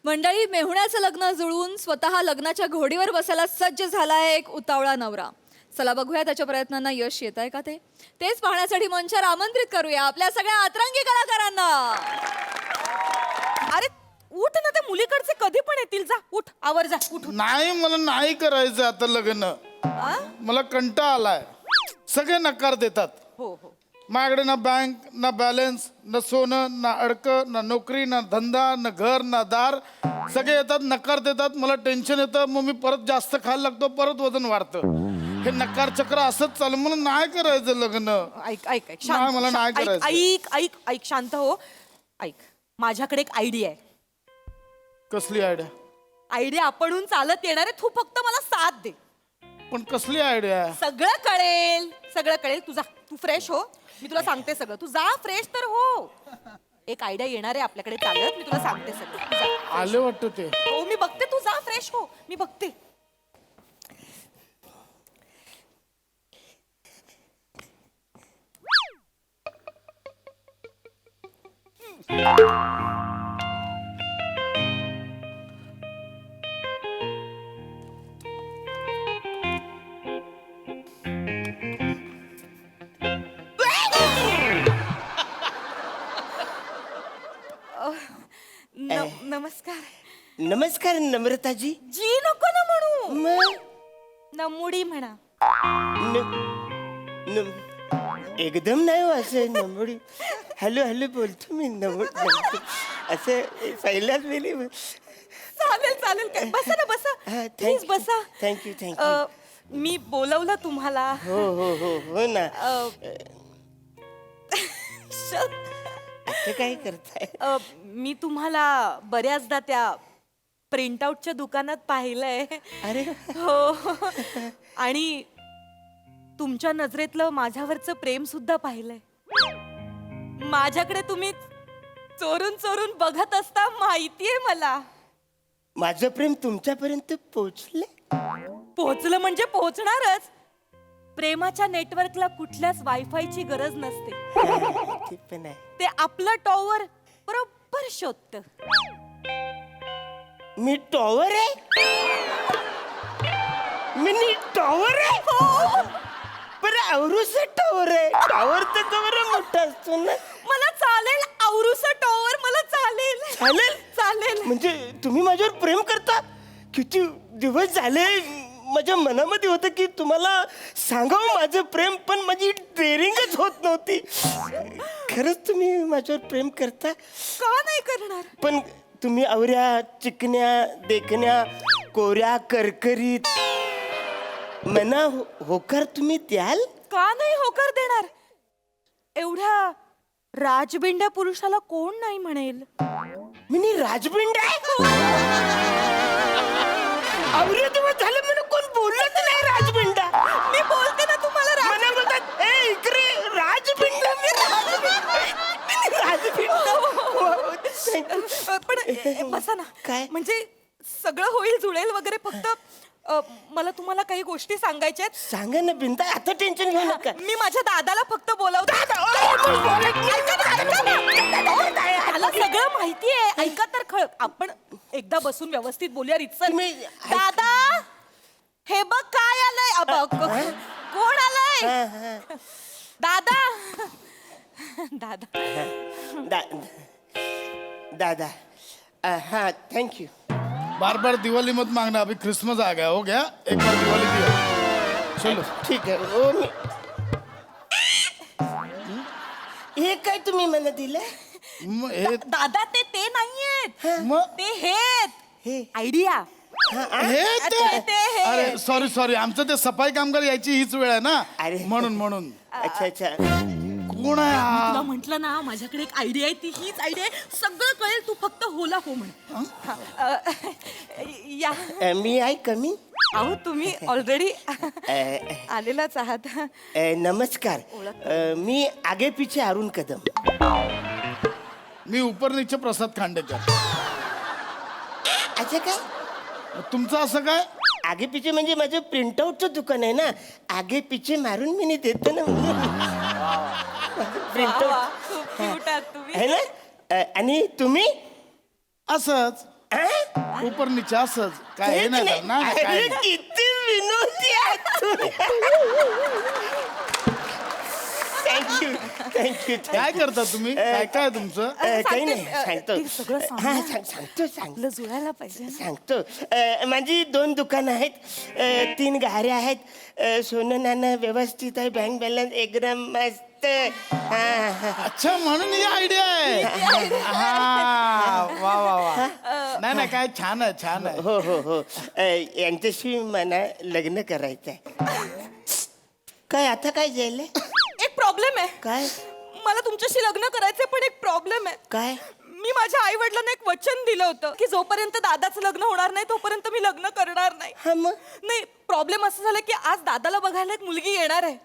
Speaker 1: मंडळी, मेहुण्याचं लग्न जुळवून स्वतः लग्नाच्या घोडीवर बसायला सज्ज झालाय एक उतावळा नवरा. चला बघूया त्याच्या प्रयत्नांना यश येत आहे का तेच पाहण्यासाठी मंचावर आमंत्रित करूया आपल्या सगळ्या अतरंगी कलाकारांना.
Speaker 10: अरे उठ ना, त्या मुलीकडचे कधी पण येतील. जा उठ, आवर जा, उठ.
Speaker 11: नाही मला नाही करायचं आता लग्न. मला कंटाळा आलाय. सगळे नकार देतात.
Speaker 10: हो हो.
Speaker 11: माझ्याकडे ना बँक ना बॅलन्स ना सोनं ना अडकं ना नोकरी ना धंदा ना घर ना दार. सगळे येतात नकार देतात. मला टेन्शन येतं. मग मी परत जास्त खायला लागतो, परत वजन वाढतं. हे नकार चक्र असंच चालू. मला नाही करायचं लग्न.
Speaker 10: ऐक ऐक ऐक
Speaker 11: नाही, मला नाही
Speaker 10: ऐक
Speaker 11: करायचं.
Speaker 10: ऐक ऐक ऐक शांत हो. ऐक, माझ्याकडे एक आयडिया आहे.
Speaker 11: कसली आयडिया?
Speaker 10: आयडिया आपणहून चालत येणार आहे. तू फक्त मला साथ दे.
Speaker 11: पण कसली आयडिया?
Speaker 10: सगळं कळेल, सगळं कळेल. तू फ्रेश हो, मी तुला सांगते सगळं. तू जा फ्रेश तर हो. एक आयडिया येणार आहे आपल्याकडे चालत, मी तुला सांगते सगळं. तू जा.
Speaker 11: आले वाटतं ते.
Speaker 10: हो मी बघते, तू जा फ्रेश हो, मी बघते. नमस्कार.
Speaker 12: नमस्कार नम्रताजी.
Speaker 10: जी नको ना म्हणू, नमुडी म्हणा.
Speaker 12: एकदम नाही हो असं नमुडी. हॅलो हॅलो बोलतो मी. असं पहिल्याच वेळी.
Speaker 10: चालेल चालेल, काय बसा ना, बसा प्लीज बसा.
Speaker 12: Thank you thank you.
Speaker 10: मी बोलवलं तुम्हाला.
Speaker 12: हो हो हो हो ना. आता काय करताय?
Speaker 10: मी तुम्हाला बऱ्याचदा त्या प्रिंटआउटच्या दुकानात पाहिलंय.
Speaker 12: अरे
Speaker 10: हो, आणि तुमच्या नजरेतलं माझ्यावरचं प्रेम सुद्धा पाहिलंय. माझ्याकडे तुम्ही चोरून चोरून बघत असता माहितीये मला.
Speaker 12: माझं प्रेम तुमच्यापर्यंत पोहोचलं?
Speaker 10: पोहोचलं म्हणजे पोहोचणारच. प्रेमाच्या नेटवर्कला कुठल्याच वायफायची गरज नसते.
Speaker 12: ते पण आहे.
Speaker 10: ते आपलं टॉवर बरोबर शोधत.
Speaker 12: मी टॉवर आहे? मी टॉवर आहे?
Speaker 10: हो.
Speaker 12: बरं आवरूस टॉवर आहे. टॉवर तर बरं मोठा असतो ना.
Speaker 10: मला चालेल आवरूस टॉवर, मला चालेल.
Speaker 12: चालेल?
Speaker 10: चालेल.
Speaker 12: म्हणजे तुम्ही माझ्यावर प्रेम करता? किती दिवस झाले माझ्या मनामध्ये होतं की तुम्हाला सांगावं माझं प्रेम, पण माझी डेअरिंगच होत नव्हती. खरंच तुम्ही माझ्यावर प्रेम करता?
Speaker 10: का नाही करणार?
Speaker 12: पण तुम्ही आवऱ्या, चिकन्या, देखण्या, कोऱ्या, करकरीत, मना होकार तुम्ही द्याल?
Speaker 10: का नाही होकार देणार? एवढ्या राजबिंड्या पुरुषाला कोण नाही म्हणेल?
Speaker 12: मी राजबिंड आवरे दिवस झाले मला कोण बोलत नाही राजबिंडा.
Speaker 10: मी बोलते ना तुम्हाला
Speaker 12: मला बोलतात ए इकडे राजबिंड, मी राजबिंड.
Speaker 10: पण बसा ना.
Speaker 12: काय?
Speaker 10: म्हणजे सगळं होईल, जुळेल वगैरे. फक्त मला तुम्हाला काही गोष्टी सांगायच्या आहेत.
Speaker 12: सांगा ना बिंदा, आता टेन्शन घेऊ नका.
Speaker 10: मी माझ्या दादाला फक्त बोलावते. त्याला सगळं माहिती आहे. ऐका तर खळ, आपण एकदा बसून व्यवस्थित बोलूया रितसर. दादा, हे बघ काय आलंय. कोण आलंय? दादा. दादा.
Speaker 12: दादा हाँ थैंक यू.
Speaker 11: बार बार दिवाली मत मांगना, अभी क्रिसमस आ गया, हो गया, एक बार दिवाली दिया. चलो
Speaker 12: ठीक है. हे काय तुम्ही मला दिलं?
Speaker 10: दादा ते नाहीयेत,
Speaker 11: मग
Speaker 10: ते हे आयडिया.
Speaker 11: हे ते अरे सॉरी आमचं ते सफाई कामगार यायची हीच वेळ आहे ना,
Speaker 12: अरे.
Speaker 11: म्हणून.
Speaker 12: अच्छा.
Speaker 11: कोण आहे हा?
Speaker 10: तुला म्हंटल ना माझ्याकडे एक आयडिया आहे, ती हीच आयडिया आहे. सगळं कळेल, तू फक्त होला हो म्हण. या.
Speaker 12: मी आहे कमी.
Speaker 10: अहो तुम्ही ऑलरेडी आलेलाच आहात.
Speaker 12: नमस्कार. मी आगे पीछे अरुण कदम.
Speaker 11: मी ऊपर नीचे प्रसाद खांडेकर.
Speaker 12: अच्छा काय?
Speaker 11: तुमचं असं काय?
Speaker 12: आगे पीछे म्हणजे माझं प्रिंटआउटचं दुकान आहे ना, आगे पीछे मारून मी देतो ना प्रिंटआउट,
Speaker 10: खूप क्यूट आहात तुम्ही.
Speaker 12: है ना. आणि तुम्ही?
Speaker 11: असंच ऊपर नीचे असंच. काय हे नाही करणार काय
Speaker 12: अरे,
Speaker 11: नाही.
Speaker 12: किती विनोदी आहात तुम्ही. थँक्यू.
Speaker 11: काय करता तुम्ही? काय तुमचं?
Speaker 12: काही नाही
Speaker 10: ते
Speaker 12: सांगतो.
Speaker 10: सगळं सांग
Speaker 12: हा
Speaker 10: ना.
Speaker 12: सांगतो.
Speaker 10: आपलं जुळायला पाहिजे.
Speaker 12: सांगतो. माझी 2 दुकानं आहेत, 3 गाड्या आहेत, सोनं नाणं व्यवस्थित आहे, बँक बॅलन्स एकदम मस्त.
Speaker 11: अच्छा, म्हणून ही आयडिया आहे. हा वा. नाही काय, छान आहे.
Speaker 12: हो. यांच्याशी मला लग्न करायचं आहे. काय आता काय झालं?
Speaker 10: एक प्रॉब्लेम आहे.
Speaker 12: काय?
Speaker 10: मला तुमच्याशी लग्न करायचंय, पण एक प्रॉब्लेम आहे.
Speaker 12: काय?
Speaker 10: मी माझ्या आई वडिलांना एक वचन दिलं होतं की जोपर्यंत दादाचं लग्न होणार नाही तोपर्यंत मी लग्न करणार नाही.
Speaker 12: हा मग?
Speaker 10: नाही, प्रॉब्लेम असं झालं की आज दादाला बघायला एक मुलगी येणार आहे,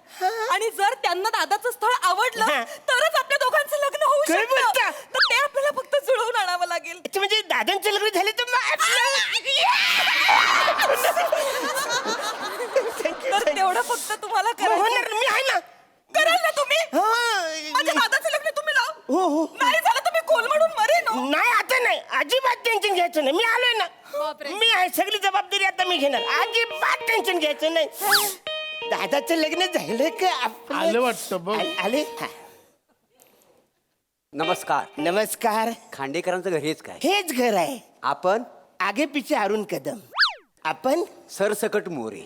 Speaker 10: आणि जर त्यांना दादाचं स्थळ आवडलं
Speaker 12: हा.
Speaker 10: तरच आपल्या दोघांचं लग्न होऊ
Speaker 12: काय
Speaker 10: शकतं.
Speaker 12: बोलता?
Speaker 10: तर ते आपल्याला फक्त जुळवून आणावं लागेल.
Speaker 12: अच्छा, म्हणजे दादांचं लग्न झालं तर
Speaker 10: तर तेवढं फक्त तुम्हाला करायचं.
Speaker 12: होणार. मी आहे ना.
Speaker 10: कराल ना तुम्ही?
Speaker 12: हो.
Speaker 10: माझ्या दादाचं लग्न तुम्ही लाव.
Speaker 12: हो.
Speaker 10: नाही झालं तर मी कोलमडून मरेन हो.
Speaker 12: नाही आता नाही, अजिबात टेन्शन घ्यायचं नाही. मी आलोय ना.
Speaker 10: बापरे.
Speaker 12: मी आहे, सगळी जबाबदारी आता मी घेणार. अजिबात टेन्शन घ्यायचं नाही. दादाचं लग्न झालं का
Speaker 11: आलं वाटतं बघ.
Speaker 12: आले. हा. नमस्कार.
Speaker 13: खांडेकरांचं घर हेच काय?
Speaker 12: हेच घर आहे.
Speaker 13: आपण
Speaker 12: आगे पीछे अरुण कदम. आपण
Speaker 13: सरसकट मोरे.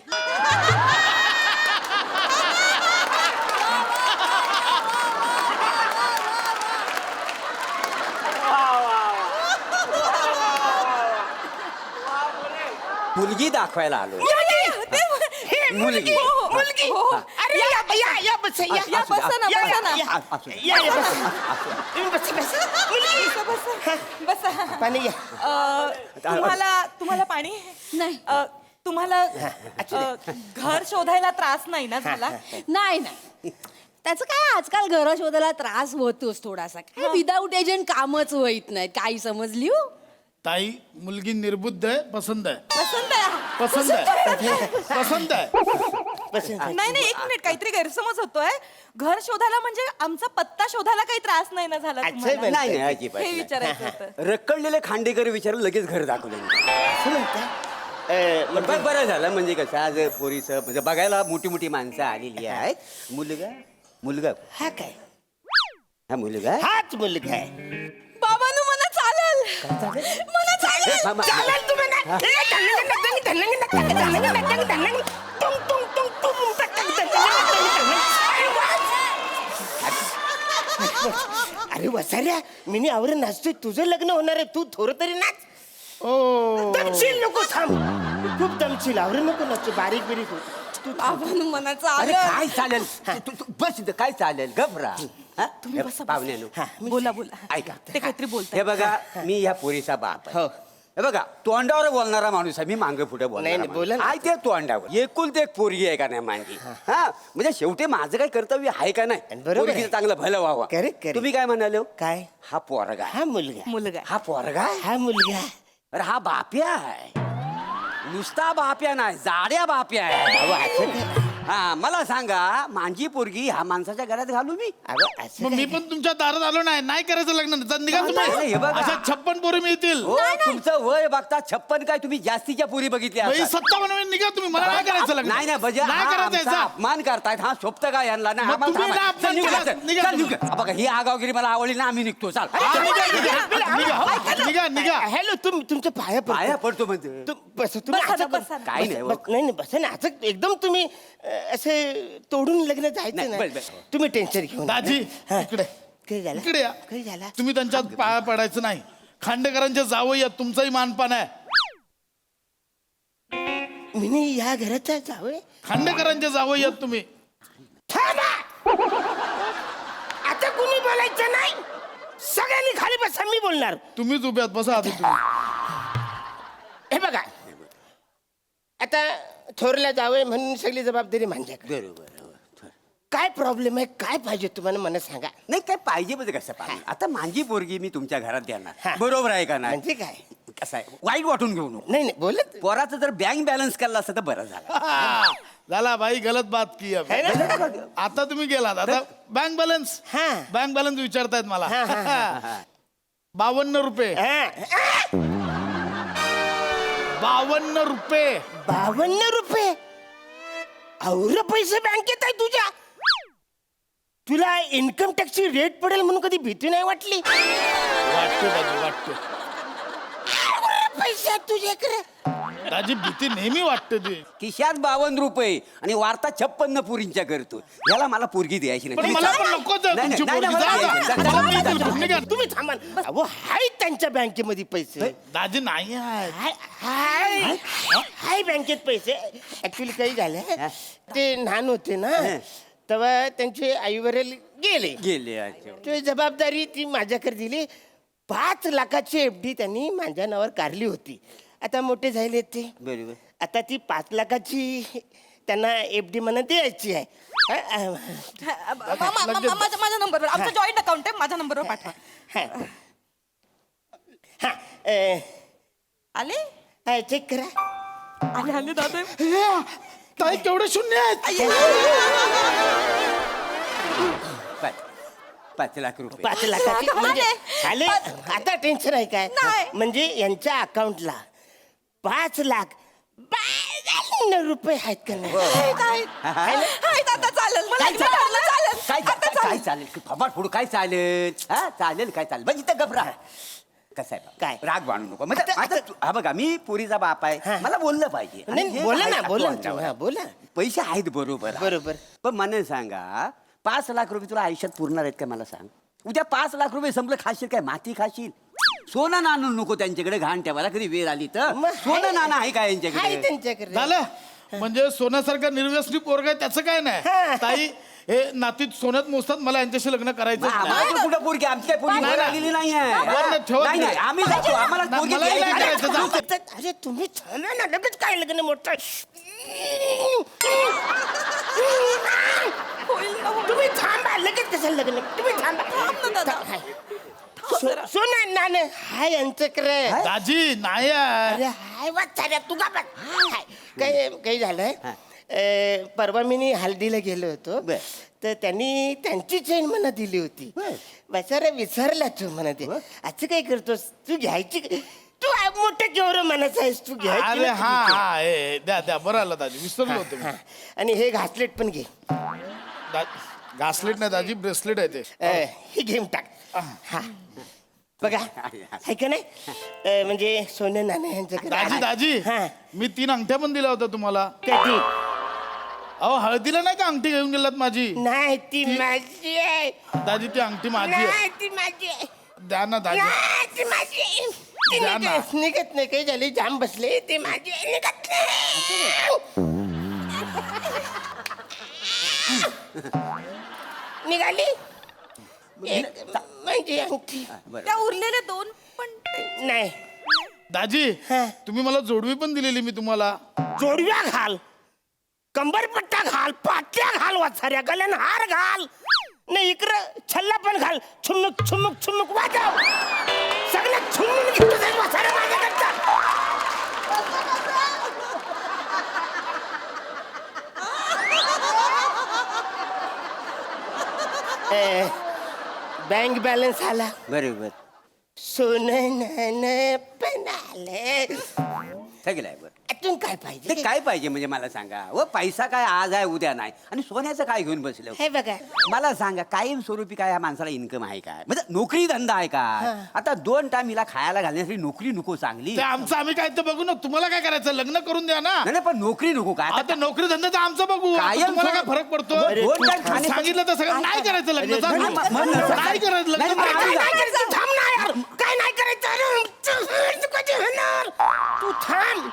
Speaker 13: मुलगी दाखवायला आलो. मुलगी.
Speaker 12: मुलगी. अरे या बस
Speaker 10: या बसा ना, बसा ना.
Speaker 12: या बस. तुम्ही बस. मुलगी.
Speaker 10: बसा.
Speaker 12: पाणी या.
Speaker 10: तुम्हाला पाणी नाही. तुम्हाला घर शोधायला त्रास नाही ना झाला?
Speaker 14: नाही त्याचं काय, आजकाल घर शोधायला त्रास होतोच थोडासा. काय विदाऊट एजंट कामच होईत नाही. काही समजली हो
Speaker 11: ताई, मुलगी निर्बुद्ध आहे, पसंत आहे.
Speaker 10: पसंत आहे. नाही, एक मिनिट, काहीतरी गैरसमज होतोय. घर शोधायला म्हणजे आमचा पत्ता शोधायला काही त्रास नाही ना झाला तुम्हाला?
Speaker 13: नाही अजिबात
Speaker 10: हे
Speaker 13: नाही.
Speaker 10: विचारायचं होतं.
Speaker 13: रखडलेले खांडेकर विचारून लगेच घर दाखवलं.
Speaker 12: असं म्हणता?
Speaker 13: पण बरं झालं, म्हणजे कसं आज पोरीचं म्हणजे बघायला मोठी माणसं आलेली आहेत. मुलगा
Speaker 12: हा काय?
Speaker 13: हा मुलगा
Speaker 12: हाच मुलगा आहे.
Speaker 10: बाबांनो, मला चालेल. मला चालेल.
Speaker 12: चालेल तुम्ही ना. टुंग, टुंग, टुंग, टुंग, टक, टक, टक, अरे वसाऱ्या मी आवरून नाचतोय, तुझं लग्न होणार आहे, तू थोडं तरी नाच. दमशील नको, थांब, खूप दमशील, आवरून नको नाचतो, बारीक बिरीक होत.
Speaker 10: आपण मनाचं
Speaker 13: अरे
Speaker 10: आलं.
Speaker 13: काय चालेल तू बस इथं, काय चालेल घबरा.
Speaker 10: तुम्ही बसा, बसा.
Speaker 13: पाहुण्यानो
Speaker 10: बोला बोला.
Speaker 13: ऐका
Speaker 10: ते काहीतरी बोलतात.
Speaker 13: हे बघा, मी ह्या पोरीचा बाप आहे.
Speaker 12: हो.
Speaker 13: हे बघा, तोंडावर बोलणारा माणूस आहे मी, मागे पुढे
Speaker 12: नाही, बोला
Speaker 13: बोलणार
Speaker 12: ना.
Speaker 13: आहे ते तोंडावर. एकुलते एक पोरगी आहे का नाही माझी, हा म्हणजे शेवटी माझं काय कर्तव्य आहे का नाही,
Speaker 12: बरोबर आहे.
Speaker 13: पोरगीचं चांगलं भलं व्हावं.
Speaker 12: Correct, correct.
Speaker 13: तुम्ही काय म्हणाले
Speaker 12: काय?
Speaker 13: हा पोरगा आहे.
Speaker 12: हा मुलगा,
Speaker 10: मुलगा.
Speaker 13: हा पोरगा आहे?
Speaker 12: हा मुलगा.
Speaker 13: अरे हा बाप्या आहे, नुसता बाप्या नाही, जाड्या बाप्या आहे.
Speaker 12: अहो, असं काय?
Speaker 13: हा मला सांगा, माझी पोरगी ह्या माणसाच्या घरात घालू मी?
Speaker 12: अहो, असं
Speaker 11: मग मी
Speaker 12: काय?
Speaker 11: पण तुमच्या दारात आलो नाही करायचं लग्न. निघा
Speaker 13: नाही, हे बघा.
Speaker 11: तुम्ही. अशा 56 पोरी मिळतील.
Speaker 13: हो तुमचं वय बघता 56 काय, तुम्ही जास्तीच्या पुरी बघितल्या
Speaker 11: बाई,
Speaker 13: असतात.
Speaker 11: 57 निघा तुम्ही. मला नाही करायचं लग्न.
Speaker 13: नाही नाही म्हणजे
Speaker 11: नाही
Speaker 13: हा
Speaker 11: करायचं
Speaker 13: आमचा
Speaker 11: याचा.
Speaker 13: अपमान करतायत. हा शोभत का यांना नाही,
Speaker 11: मग
Speaker 13: आम्हाला
Speaker 11: तुम्ही
Speaker 13: थांबा.
Speaker 11: ना अपमान
Speaker 13: चल, निघू,
Speaker 11: केला.
Speaker 13: चल,
Speaker 11: निघा
Speaker 13: चल,
Speaker 11: तुम्ही.
Speaker 13: निघू. बघा ही आगावगिरी मला आवडली ना, आम्ही निघतो. चाल
Speaker 11: निघा.
Speaker 12: हॅलो, तुम्ही तुमच्या पाया
Speaker 13: पाया
Speaker 12: पडतो.
Speaker 13: पडतो म्हणजे
Speaker 12: बस तुम्ही
Speaker 10: बसा ना,
Speaker 12: आता
Speaker 10: बसा ना.
Speaker 13: काही नाही,
Speaker 12: नाही नाही बसा ना, असं एकदम तुम्ही असे तोडून लग्न जायचं
Speaker 13: नाही,
Speaker 12: नाही.
Speaker 13: बस.
Speaker 12: तुम्ही टेन्शन घेऊन
Speaker 11: दाजी
Speaker 12: हा.
Speaker 11: इकडे
Speaker 12: काय झालं?
Speaker 11: इकडे या.
Speaker 12: काय झालं?
Speaker 11: तुम्ही त्यांच्यात पाया पडायचं नाही. खांडेकरांच्या जावई आहेत, तुमचाही मानपान आहे.
Speaker 12: मी या घराचा जावं.
Speaker 11: खांडेकरांच्या जावई आहेत तुम्ही.
Speaker 12: आता कुणी बोलायचं नाही, सगळ्यांनी खाली बसा, मी बोलणार.
Speaker 11: तुम्हीच उभ्यात बसा आधी तुम्ही.
Speaker 12: हे बघा, आता थोरला जावं म्हणून सगळी जबाबदारी माझ्याकडे.
Speaker 13: बरोबर.
Speaker 12: काय प्रॉब्लेम आहे, काय पाहिजे तुम्हाला मला सांगा.
Speaker 13: नाही काय पाहिजे म्हणजे कसं पाहिजे. आता माझी पोरगी मी तुमच्या घरात
Speaker 12: हा.
Speaker 13: देणार, बरोबर आहे का नाही?
Speaker 12: म्हणजे काय?
Speaker 13: कसं आहे, वाईट वाटून घेऊ नको.
Speaker 12: नाही नाही बोलत
Speaker 13: पोराचं जर बँक बॅलन्स केला असतं तर बरं झालं.
Speaker 11: झाला भाई, गलत बात की अब. आता तुम्ही गेलात, आता बँक बॅलन्स.
Speaker 12: हा.
Speaker 11: बँक बॅलन्स विचारतायत मला.
Speaker 12: हा, हा,
Speaker 11: 52 रुपये. 52 रुपये.
Speaker 12: 52 रुपये और पैसे बँकेत आहे तुझ्या. तुला इन्कम टॅक्सची रेट पडेल म्हणून कधी भीती नाही वाटली?
Speaker 11: वाटतो दाजी, वाटतो.
Speaker 12: पैसे आहेत तुझ्याकडे.
Speaker 11: दाजी भीती नेहमी वाटते ती.
Speaker 13: खिशात 52 रुपये आणि वार्ता 56 पुरींच्या करतो. याला मला पोरगी द्यायची
Speaker 11: पण
Speaker 13: नाही.
Speaker 11: मला पण नकोच आहे
Speaker 13: नाही,
Speaker 11: तुमची
Speaker 13: नाही,
Speaker 11: पोरगी.
Speaker 13: नाही,
Speaker 11: जा,
Speaker 13: नाही,
Speaker 11: जा.
Speaker 13: नाही,
Speaker 11: मला
Speaker 13: नाही,
Speaker 11: मिळतील,
Speaker 13: नाही,
Speaker 11: निघा.
Speaker 12: तुम्ही थांबा. अहो हाय त्यांच्या बँकेमध्ये पैसे.
Speaker 11: दाजी नाही आहे.
Speaker 12: हाय हाय बँकेत पैसे. ऍक्च्युली काही झालं, ते लहान होते ना, तेव्हा त्यांचे आई वडील गेले.
Speaker 13: अच्छा.
Speaker 12: ते जबाबदारी ती माझ्याकडे दिली. 5 लाखाची FD त्यांनी माझ्या नावावर काढली होती. आता मोठे झाले ते.
Speaker 13: बरोबर.
Speaker 12: आता ती 5 लाखाची त्यांना FD म्हणून द्यायची आहे.
Speaker 10: माझ्या नंबरवर, आमचा जॉईंट अकाउंट आहे, माझ्या नंबरवर पाठवा. आले
Speaker 12: चेक करा.
Speaker 10: आले दादा.
Speaker 11: ताई केवढे शून्य आहेत.
Speaker 13: 5 लाख रुपये.
Speaker 12: 5 लाखाची म्हणजे आले. आता टेन्शन आहे काय?
Speaker 10: नाही.
Speaker 12: म्हणजे यांच्या अकाउंटला 5 लाख 52 रुपये आहेत का नाही?
Speaker 10: हाय दादा, चालेल मला
Speaker 13: काय
Speaker 10: लग्न ठरलं, चालेल.
Speaker 13: काय
Speaker 10: आता
Speaker 13: काय
Speaker 10: चालेल.
Speaker 13: चालेल फबाड फोडू काय चालेल. हा चालेल, काय चालेल म्हणजे इथं घबरा. कसं आहे
Speaker 12: काय?
Speaker 13: राग बांधू नको. म्हणजे
Speaker 12: आता-
Speaker 13: आता हा बघा, मी पोरीचा बाप आहे,
Speaker 12: हा.
Speaker 13: मला बोललं पाहिजे. आणि
Speaker 12: नाही
Speaker 13: हे
Speaker 12: बोला
Speaker 13: आहे
Speaker 12: ना, बोला ना.
Speaker 13: तोंडावर.
Speaker 12: हा, बोला.
Speaker 13: पैसे आहेत बरोबर आहे.
Speaker 12: बरोबर.
Speaker 13: पण मला सांगा, 5 लाख रुपये तुला आयुष्यात पुरणार आहेत का मला सांग. उद्या 5 लाख रुपये संपलं, खाशील काय माती खाशील. सोनं नाणं नको त्यांच्याकडे घाण ठेवायला, कधी वेळ आली तर.
Speaker 12: मग
Speaker 13: सोनं नाणं आहे का
Speaker 12: हाय
Speaker 13: यांच्याकडे?
Speaker 12: त्यांच्याकडे.
Speaker 11: झालं म्हणजे सोन्यासारखा निर्व्यसनी पोरगा आहे, त्याचं काय नाही. ताई हे नातीत सोन्यात मोजतात, मला यांच्याशी लग्न करायचं नाही.
Speaker 13: आम्हाला तर कुठं पोरगी, आमची काय पोरगी
Speaker 11: नाही,
Speaker 13: वर
Speaker 11: नाही.
Speaker 13: आलेली नाहीये.
Speaker 11: वर नाही, ठेवा
Speaker 13: नाही, नाही,
Speaker 11: तुम्ही.
Speaker 13: आम्ही जातो, आम्हाला
Speaker 11: नाही,
Speaker 13: पोरगी
Speaker 11: मलाही नाही
Speaker 13: द्यायची.
Speaker 11: करायचं, जा.
Speaker 12: अरे तुम्ही थांबा ना, लगेच काय लग्न मोठं. तुम्ही थांबा, लगेच कसं लग्न. तुम्ही थांबा. सोना नाणं हाय यांच्याकडे.
Speaker 11: दाजी नाही आहे.
Speaker 12: अरे हाय वाचाऱ्या तुगा बघ. हाय. काही झालंय, परवा मी हल्दीला गेलो होतो, तर त्यांनी त्यांची चेन मला दिली होती. बेचारा विसरला तू म्हणा ते. असं काय करतोस तू, घ्यायची तू मोठं केवढं मनाचं आहेस तू, घ्यायची
Speaker 11: अरे
Speaker 12: ना
Speaker 11: हा
Speaker 12: तुझी.
Speaker 11: हा हे द्या बरं आलं दाजी, विसरलो होतो मी.
Speaker 12: आणि हे घासलेट पण घे.
Speaker 11: घासलेट नाही दाजी, ब्रेसलेट आहे ते.
Speaker 12: हे घेऊन टाक. हा बघा आहे का नाही म्हणजे सोनं नाणं यांच्याकडे
Speaker 11: दाजी
Speaker 12: आहे.
Speaker 11: दाजी
Speaker 12: हा.
Speaker 11: मी 3 अंगठ्या पण दिल्या होत्या तुम्हाला.
Speaker 12: कधी
Speaker 11: अहो हळदीला नाही का अंगठी घेऊन गेलात माझी.
Speaker 12: नाही ती माझी आहे.
Speaker 11: दाजी ती अंगठी माझी
Speaker 12: नाही
Speaker 11: आहे.
Speaker 12: ती माझी आहे.
Speaker 11: द्या ना दाजी.
Speaker 12: नाही, ती माझी आहे. ती
Speaker 11: द्या ना.
Speaker 12: निघत नाही काही झाली जाम बसले ती माझी आहे, निघत नाही. निघाली एक म्हणजे अंगठी
Speaker 10: त्या उरलेल्या 2 पण
Speaker 12: नाही.
Speaker 11: दाजी
Speaker 12: हा.
Speaker 11: तुम्ही मला जोडवी पण दिलेली मी तुम्हाला.
Speaker 12: जोडव्या घाल, कंबरपट्टा घाल, पाट्या घाल, वाचाऱ्या गल्यान हार घाल, नाही इकडं छल्ला पण घाल, छुमुक छुमुक छुमुक वाजव, सगळं छुमून घेतो जाईल वाचाऱ्या माझ्याकडचा. बँक बॅलन्स आला,
Speaker 13: बरोबर
Speaker 12: सोनं नाणं पण आले.
Speaker 13: सगळं बरं
Speaker 12: अजून काय
Speaker 13: ते
Speaker 12: पाहिजे?
Speaker 13: काय पाहिजे म्हणजे मला सांगा व पैसा काय आज आहे उद्या नाही आणि सोन्याचं काय घेऊन बसलं
Speaker 12: हे बघा
Speaker 13: मला सांगा कायमस्वरूपी काय ह्या माणसाला इन्कम आहे काय म्हणजे नोकरी धंदा आहे का आता 2 टाइम हिला खायला घालण्यासाठी नोकरी नको चांगली
Speaker 11: ते आमचं आम्ही काय ते बघू ना. तुम्हाला काय करायचं लग्न करून द्या ना.
Speaker 13: नाही पण नोकरी नको काय
Speaker 11: आता नोकरी धंद्याचं आमचं बघू. आता
Speaker 13: कायम
Speaker 11: तुम्हाला काय
Speaker 13: सोडून-
Speaker 11: फरक पडतो?
Speaker 13: अरे, 2 टाइम खाणे-
Speaker 11: सांगितलं तर सगळं नाही करायचं लग्न.
Speaker 13: नाही,
Speaker 11: चालू. नाही करायचं लग्न.
Speaker 13: नाही,
Speaker 12: काय
Speaker 13: नाही,
Speaker 12: नाही करायचं? थांब ना यार. काय नाही करायचं? तू कधी होणार? तू थांब.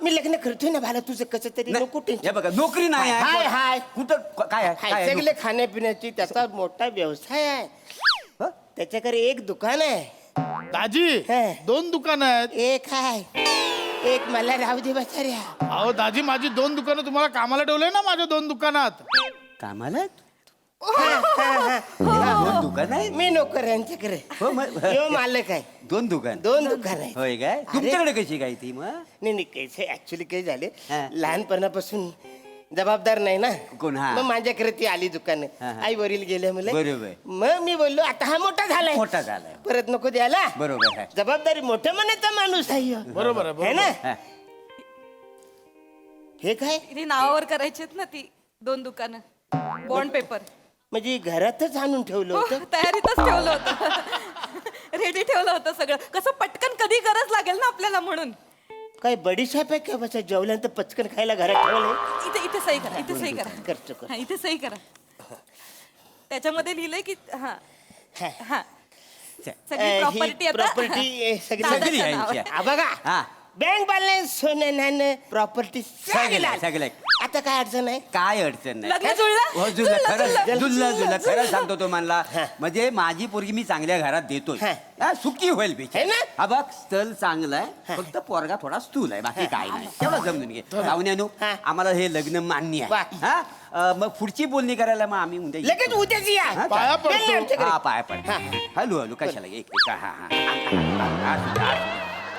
Speaker 12: मी लग्न करतोय ना भाला तुझं कसं तरी नको
Speaker 13: हे
Speaker 12: टेन्शन.
Speaker 13: बघा नोकरी नाही आहे
Speaker 12: हाय हाय
Speaker 13: कुठं काय आहे? काय आहे?
Speaker 12: सगळे खाण्यापिण्याची त्याचा मोठा व्यवसाय आहे.
Speaker 13: हं?
Speaker 12: त्याच्याकडे एक दुकान आहे.
Speaker 11: दाजी
Speaker 12: हा.
Speaker 11: 2 दुकानं आहेत.
Speaker 12: एक आहे, एक मला राहू दे बसाऱ्या.
Speaker 11: अहो दाजी माझी 2 दुकानं तुम्हाला कामाला ठेवलंय ना माझ्या 2 दुकानात.
Speaker 13: कामाला
Speaker 12: हा.
Speaker 13: 2 दुकान आहे
Speaker 12: मी नोकर यांच्याकडे
Speaker 13: हो, मग-
Speaker 12: यो मालक आहे.
Speaker 13: 2 दुकान
Speaker 12: 2 दुकान आहे.
Speaker 13: होय काय तुमच्याकडे कशी काय ती मग
Speaker 12: नाही नाही कैसे ऍक्च्युली काय झाले
Speaker 13: हा.
Speaker 12: लहानपणापासून जबाबदार नाही ना
Speaker 13: कोण हा?
Speaker 12: मग माझ्याकडे ती आली दुकान
Speaker 13: हा, हा.
Speaker 12: आई वरील गेले मुले
Speaker 13: बरोबर.
Speaker 12: मग मी बोललो आता हा मोठा झालाय
Speaker 13: मोठा झालाय
Speaker 12: परत नको द्यायला
Speaker 13: बरोबर आहे
Speaker 12: जबाबदारी मोठं म्हणायचा माणूस आहे ह्यो.
Speaker 11: बरोबर आहे,
Speaker 12: है ना
Speaker 13: हा.
Speaker 12: हे काय
Speaker 10: इथे नावावर करायची ना ती 2 दुकानं बॉन्ड पेपर
Speaker 12: म्हणजे घरातच आणून ठेवलं होतं
Speaker 10: तयारीतच ठेवलं होतं रेडी ठेवलं होतं सगळं कसं पटकन कधी गरज लागेल ना आपल्याला म्हणून
Speaker 12: काय बडीशाप आहे का बसा जेवल्यानंतर पचकन खायला घरात ठेवलंय
Speaker 10: इथे इथे सही करा इथे सही करा
Speaker 12: करतो कर.
Speaker 10: हा इथे सही करा त्याच्यामध्ये लिहिलंय की हा
Speaker 12: हा.
Speaker 10: हा सगळी
Speaker 12: ही
Speaker 10: प्रॉपर्टी आता
Speaker 12: प्रॉपर्टी सगळी
Speaker 10: दादाच्या
Speaker 13: सगळी आहे
Speaker 10: नावावर.
Speaker 13: यांची.
Speaker 12: हा, बघा
Speaker 13: हा
Speaker 12: बँक बॅलन्स सोनं नाणं प्रॉपर्टी
Speaker 13: सगळं सगळं
Speaker 12: आता काय अडचण आहे
Speaker 13: काय अडचण नाही
Speaker 10: लग्न जुळलं?
Speaker 13: हो, जुळलं
Speaker 10: जुळलं,
Speaker 13: खरं
Speaker 10: जुळलं.
Speaker 13: जुळलं खरं सांगतो तो म्हणला
Speaker 12: हा.
Speaker 13: म्हणजे माझी पोरगी मी चांगल्या घरात देतोय
Speaker 12: हा.
Speaker 13: हा, सुखी होईल
Speaker 12: है
Speaker 13: बिचारी.
Speaker 12: ना?
Speaker 13: हा बघ स्थल चांगलं आहे फक्त पोरगा थोडा स्थूल आहे बाकी काय नाही तेवढं समजून घे पाहुण्यानो
Speaker 12: हा.
Speaker 13: आम्हाला हे लग्न मान्य
Speaker 12: वा.
Speaker 13: आहे हा मग पुढची बोलणी करायला मग आम्ही उद्या येऊ.
Speaker 12: लगेच उद्याच या
Speaker 13: हा,
Speaker 11: पाया
Speaker 12: बेल
Speaker 11: पडतो.
Speaker 12: आमच्याकडे.
Speaker 13: हा पाय पड हॅलो हॅलो कशाला एक एक, हा हा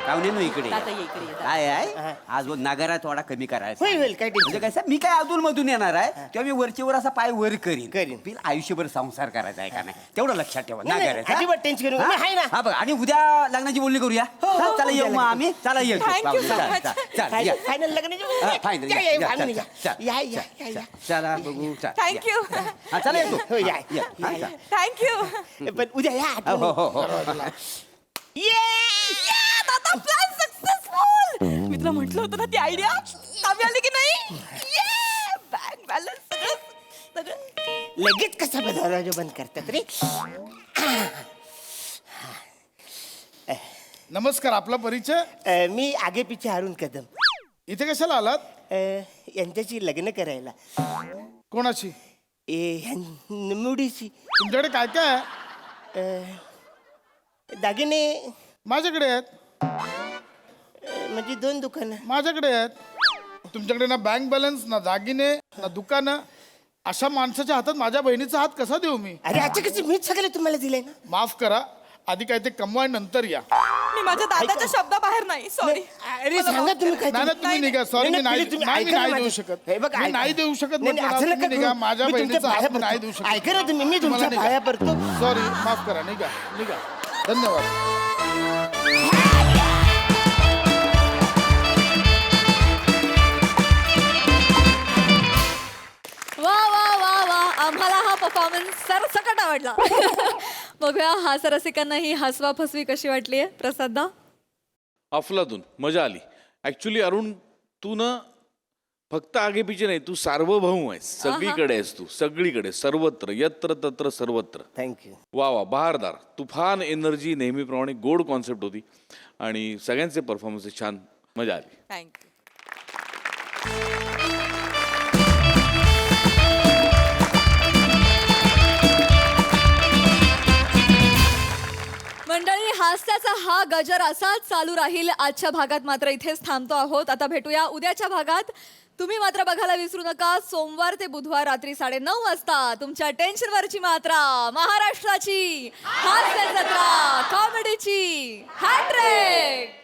Speaker 13: पाहुण्यानो इकडे
Speaker 10: दादा ये इकडे ये.
Speaker 13: काय आहे आज नगारा थोडा कमी करायचा
Speaker 12: होईल होईल काय
Speaker 13: म्हणजे
Speaker 12: टेन्शन
Speaker 13: कसं मी काय अधून मधून येणार आहे तेव्हा मी वरचीवर असा पाय वर करीन
Speaker 12: करीन.
Speaker 13: बिल आयुष्यभर संसार करायचा आहे का नाही तेवढं लक्षात ठेवा
Speaker 12: नाही,
Speaker 13: नागाराचं, हा?
Speaker 12: अजिबात टेन्शन घेऊ नका.
Speaker 13: हा?
Speaker 12: मी आहे ना.
Speaker 13: हा बघा आणि उद्या लग्नाची बोलणी करूया हा, चला येऊ मग आम्ही चला येऊ
Speaker 10: Thank you so much.
Speaker 12: Final लग्नाची
Speaker 13: हा, final,
Speaker 12: या,
Speaker 13: या,
Speaker 12: या,
Speaker 13: या,
Speaker 12: फायनल
Speaker 13: चल,
Speaker 12: या.
Speaker 13: चल,
Speaker 12: या, या, या, या.
Speaker 13: चला बघू चल,
Speaker 10: Thank
Speaker 13: या.
Speaker 10: you.
Speaker 13: हा चला येतो
Speaker 12: हो, या,
Speaker 13: या,
Speaker 12: या,
Speaker 13: हा,
Speaker 12: या.
Speaker 13: चल.
Speaker 10: थँक्यू
Speaker 12: पण उद्या या
Speaker 13: हो हो हो
Speaker 10: दादा प्लॅन सक्सेसफुल मी तुला म्हटलं होतं ना ती आयडिया कामी आली की नाही बँक बॅलन्स सगळं सगळं
Speaker 12: लगेच कसा दरवाजा बंद करतात रे
Speaker 11: नमस्कार आपला परिचय.
Speaker 12: मी आगे पिछे अरुण कदम
Speaker 11: इथे कशाला आलात?
Speaker 12: यांच्याशी लग्न करायला
Speaker 11: कोणाशी?
Speaker 12: मुडीशी
Speaker 11: तुमच्याकडे काय काय आहे?
Speaker 12: दागिने
Speaker 11: माझ्याकडे आहेत.
Speaker 12: म्हणजे 2 दुकानं
Speaker 11: माझ्याकडे आहेत. तुमच्याकडे ना बँक बॅलन्स ना दागिने ना दुकानं. अशा माणसाच्या हातात माझ्या बहिणीचा हात कसा देऊ मी?
Speaker 12: अरे आता कसे मीच सगळे तुम्हाला दिले ना
Speaker 11: माफ करा आधी काय ते कमवा नंतर या.
Speaker 10: मी माझ्या दादाच्या शब्दाबाहेर नाही सॉरी
Speaker 12: अरे सांगा तुम्ही काय
Speaker 11: नाही ना तुम्ही निघा. सॉरी मी नाही नाही, मी नाही देऊ शकत. मी नाही देऊ शकत म्हटलं ना, तुम्ही निघा. माझ्या बहिणीचा हात मी नाही देऊ शकत.
Speaker 12: ऐका ना तुम्ही मी
Speaker 11: तुम्हाला
Speaker 12: तुमच्या
Speaker 11: निघा.
Speaker 12: पाया पडतो
Speaker 11: सॉरी माफ करा निघा निघा. धन्यवाद.
Speaker 1: वा वा वा वा आम्हाला हा परफॉर्मन्स सरसकट आवडला बघूया हास्यरसिकांना ही हसवा फसवी कशी वाटली आहे. प्रसाददा.
Speaker 3: अफलातून मजा आली. ऍक्च्युली अरुण, तू ना फक्त आगेपिछे नाही, तू सार्वभौम आहेस. सगळीकडे आहेस तू, सगळीकडे, सर्वत्र, यत्र तत्र सर्वत्र.
Speaker 12: थँक्यू.
Speaker 3: वा वा, बहारदार, तुफान एनर्जी, नेहमीप्रमाणे गोड कॉन्सेप्ट होती आणि सगळ्यांचे परफॉर्मन्स छान, मजा आली.
Speaker 10: थँक्यू.
Speaker 1: मंडळी, हास्याचा हा गजर असाच चालू राहील. आजच्या भागात मात्र इथेच थांबतो आहोत. आता भेटूया उद्याच्या भागात. तुम्ही मात्र बघायला विसरू नका, सोमवार ते बुधवार रात्री 9:30 वाजता तुमच्या टेन्शनवरची मात्रा, महाराष्ट्राची हास्य जत्रा, कॉमेडीची हॅट्रिक.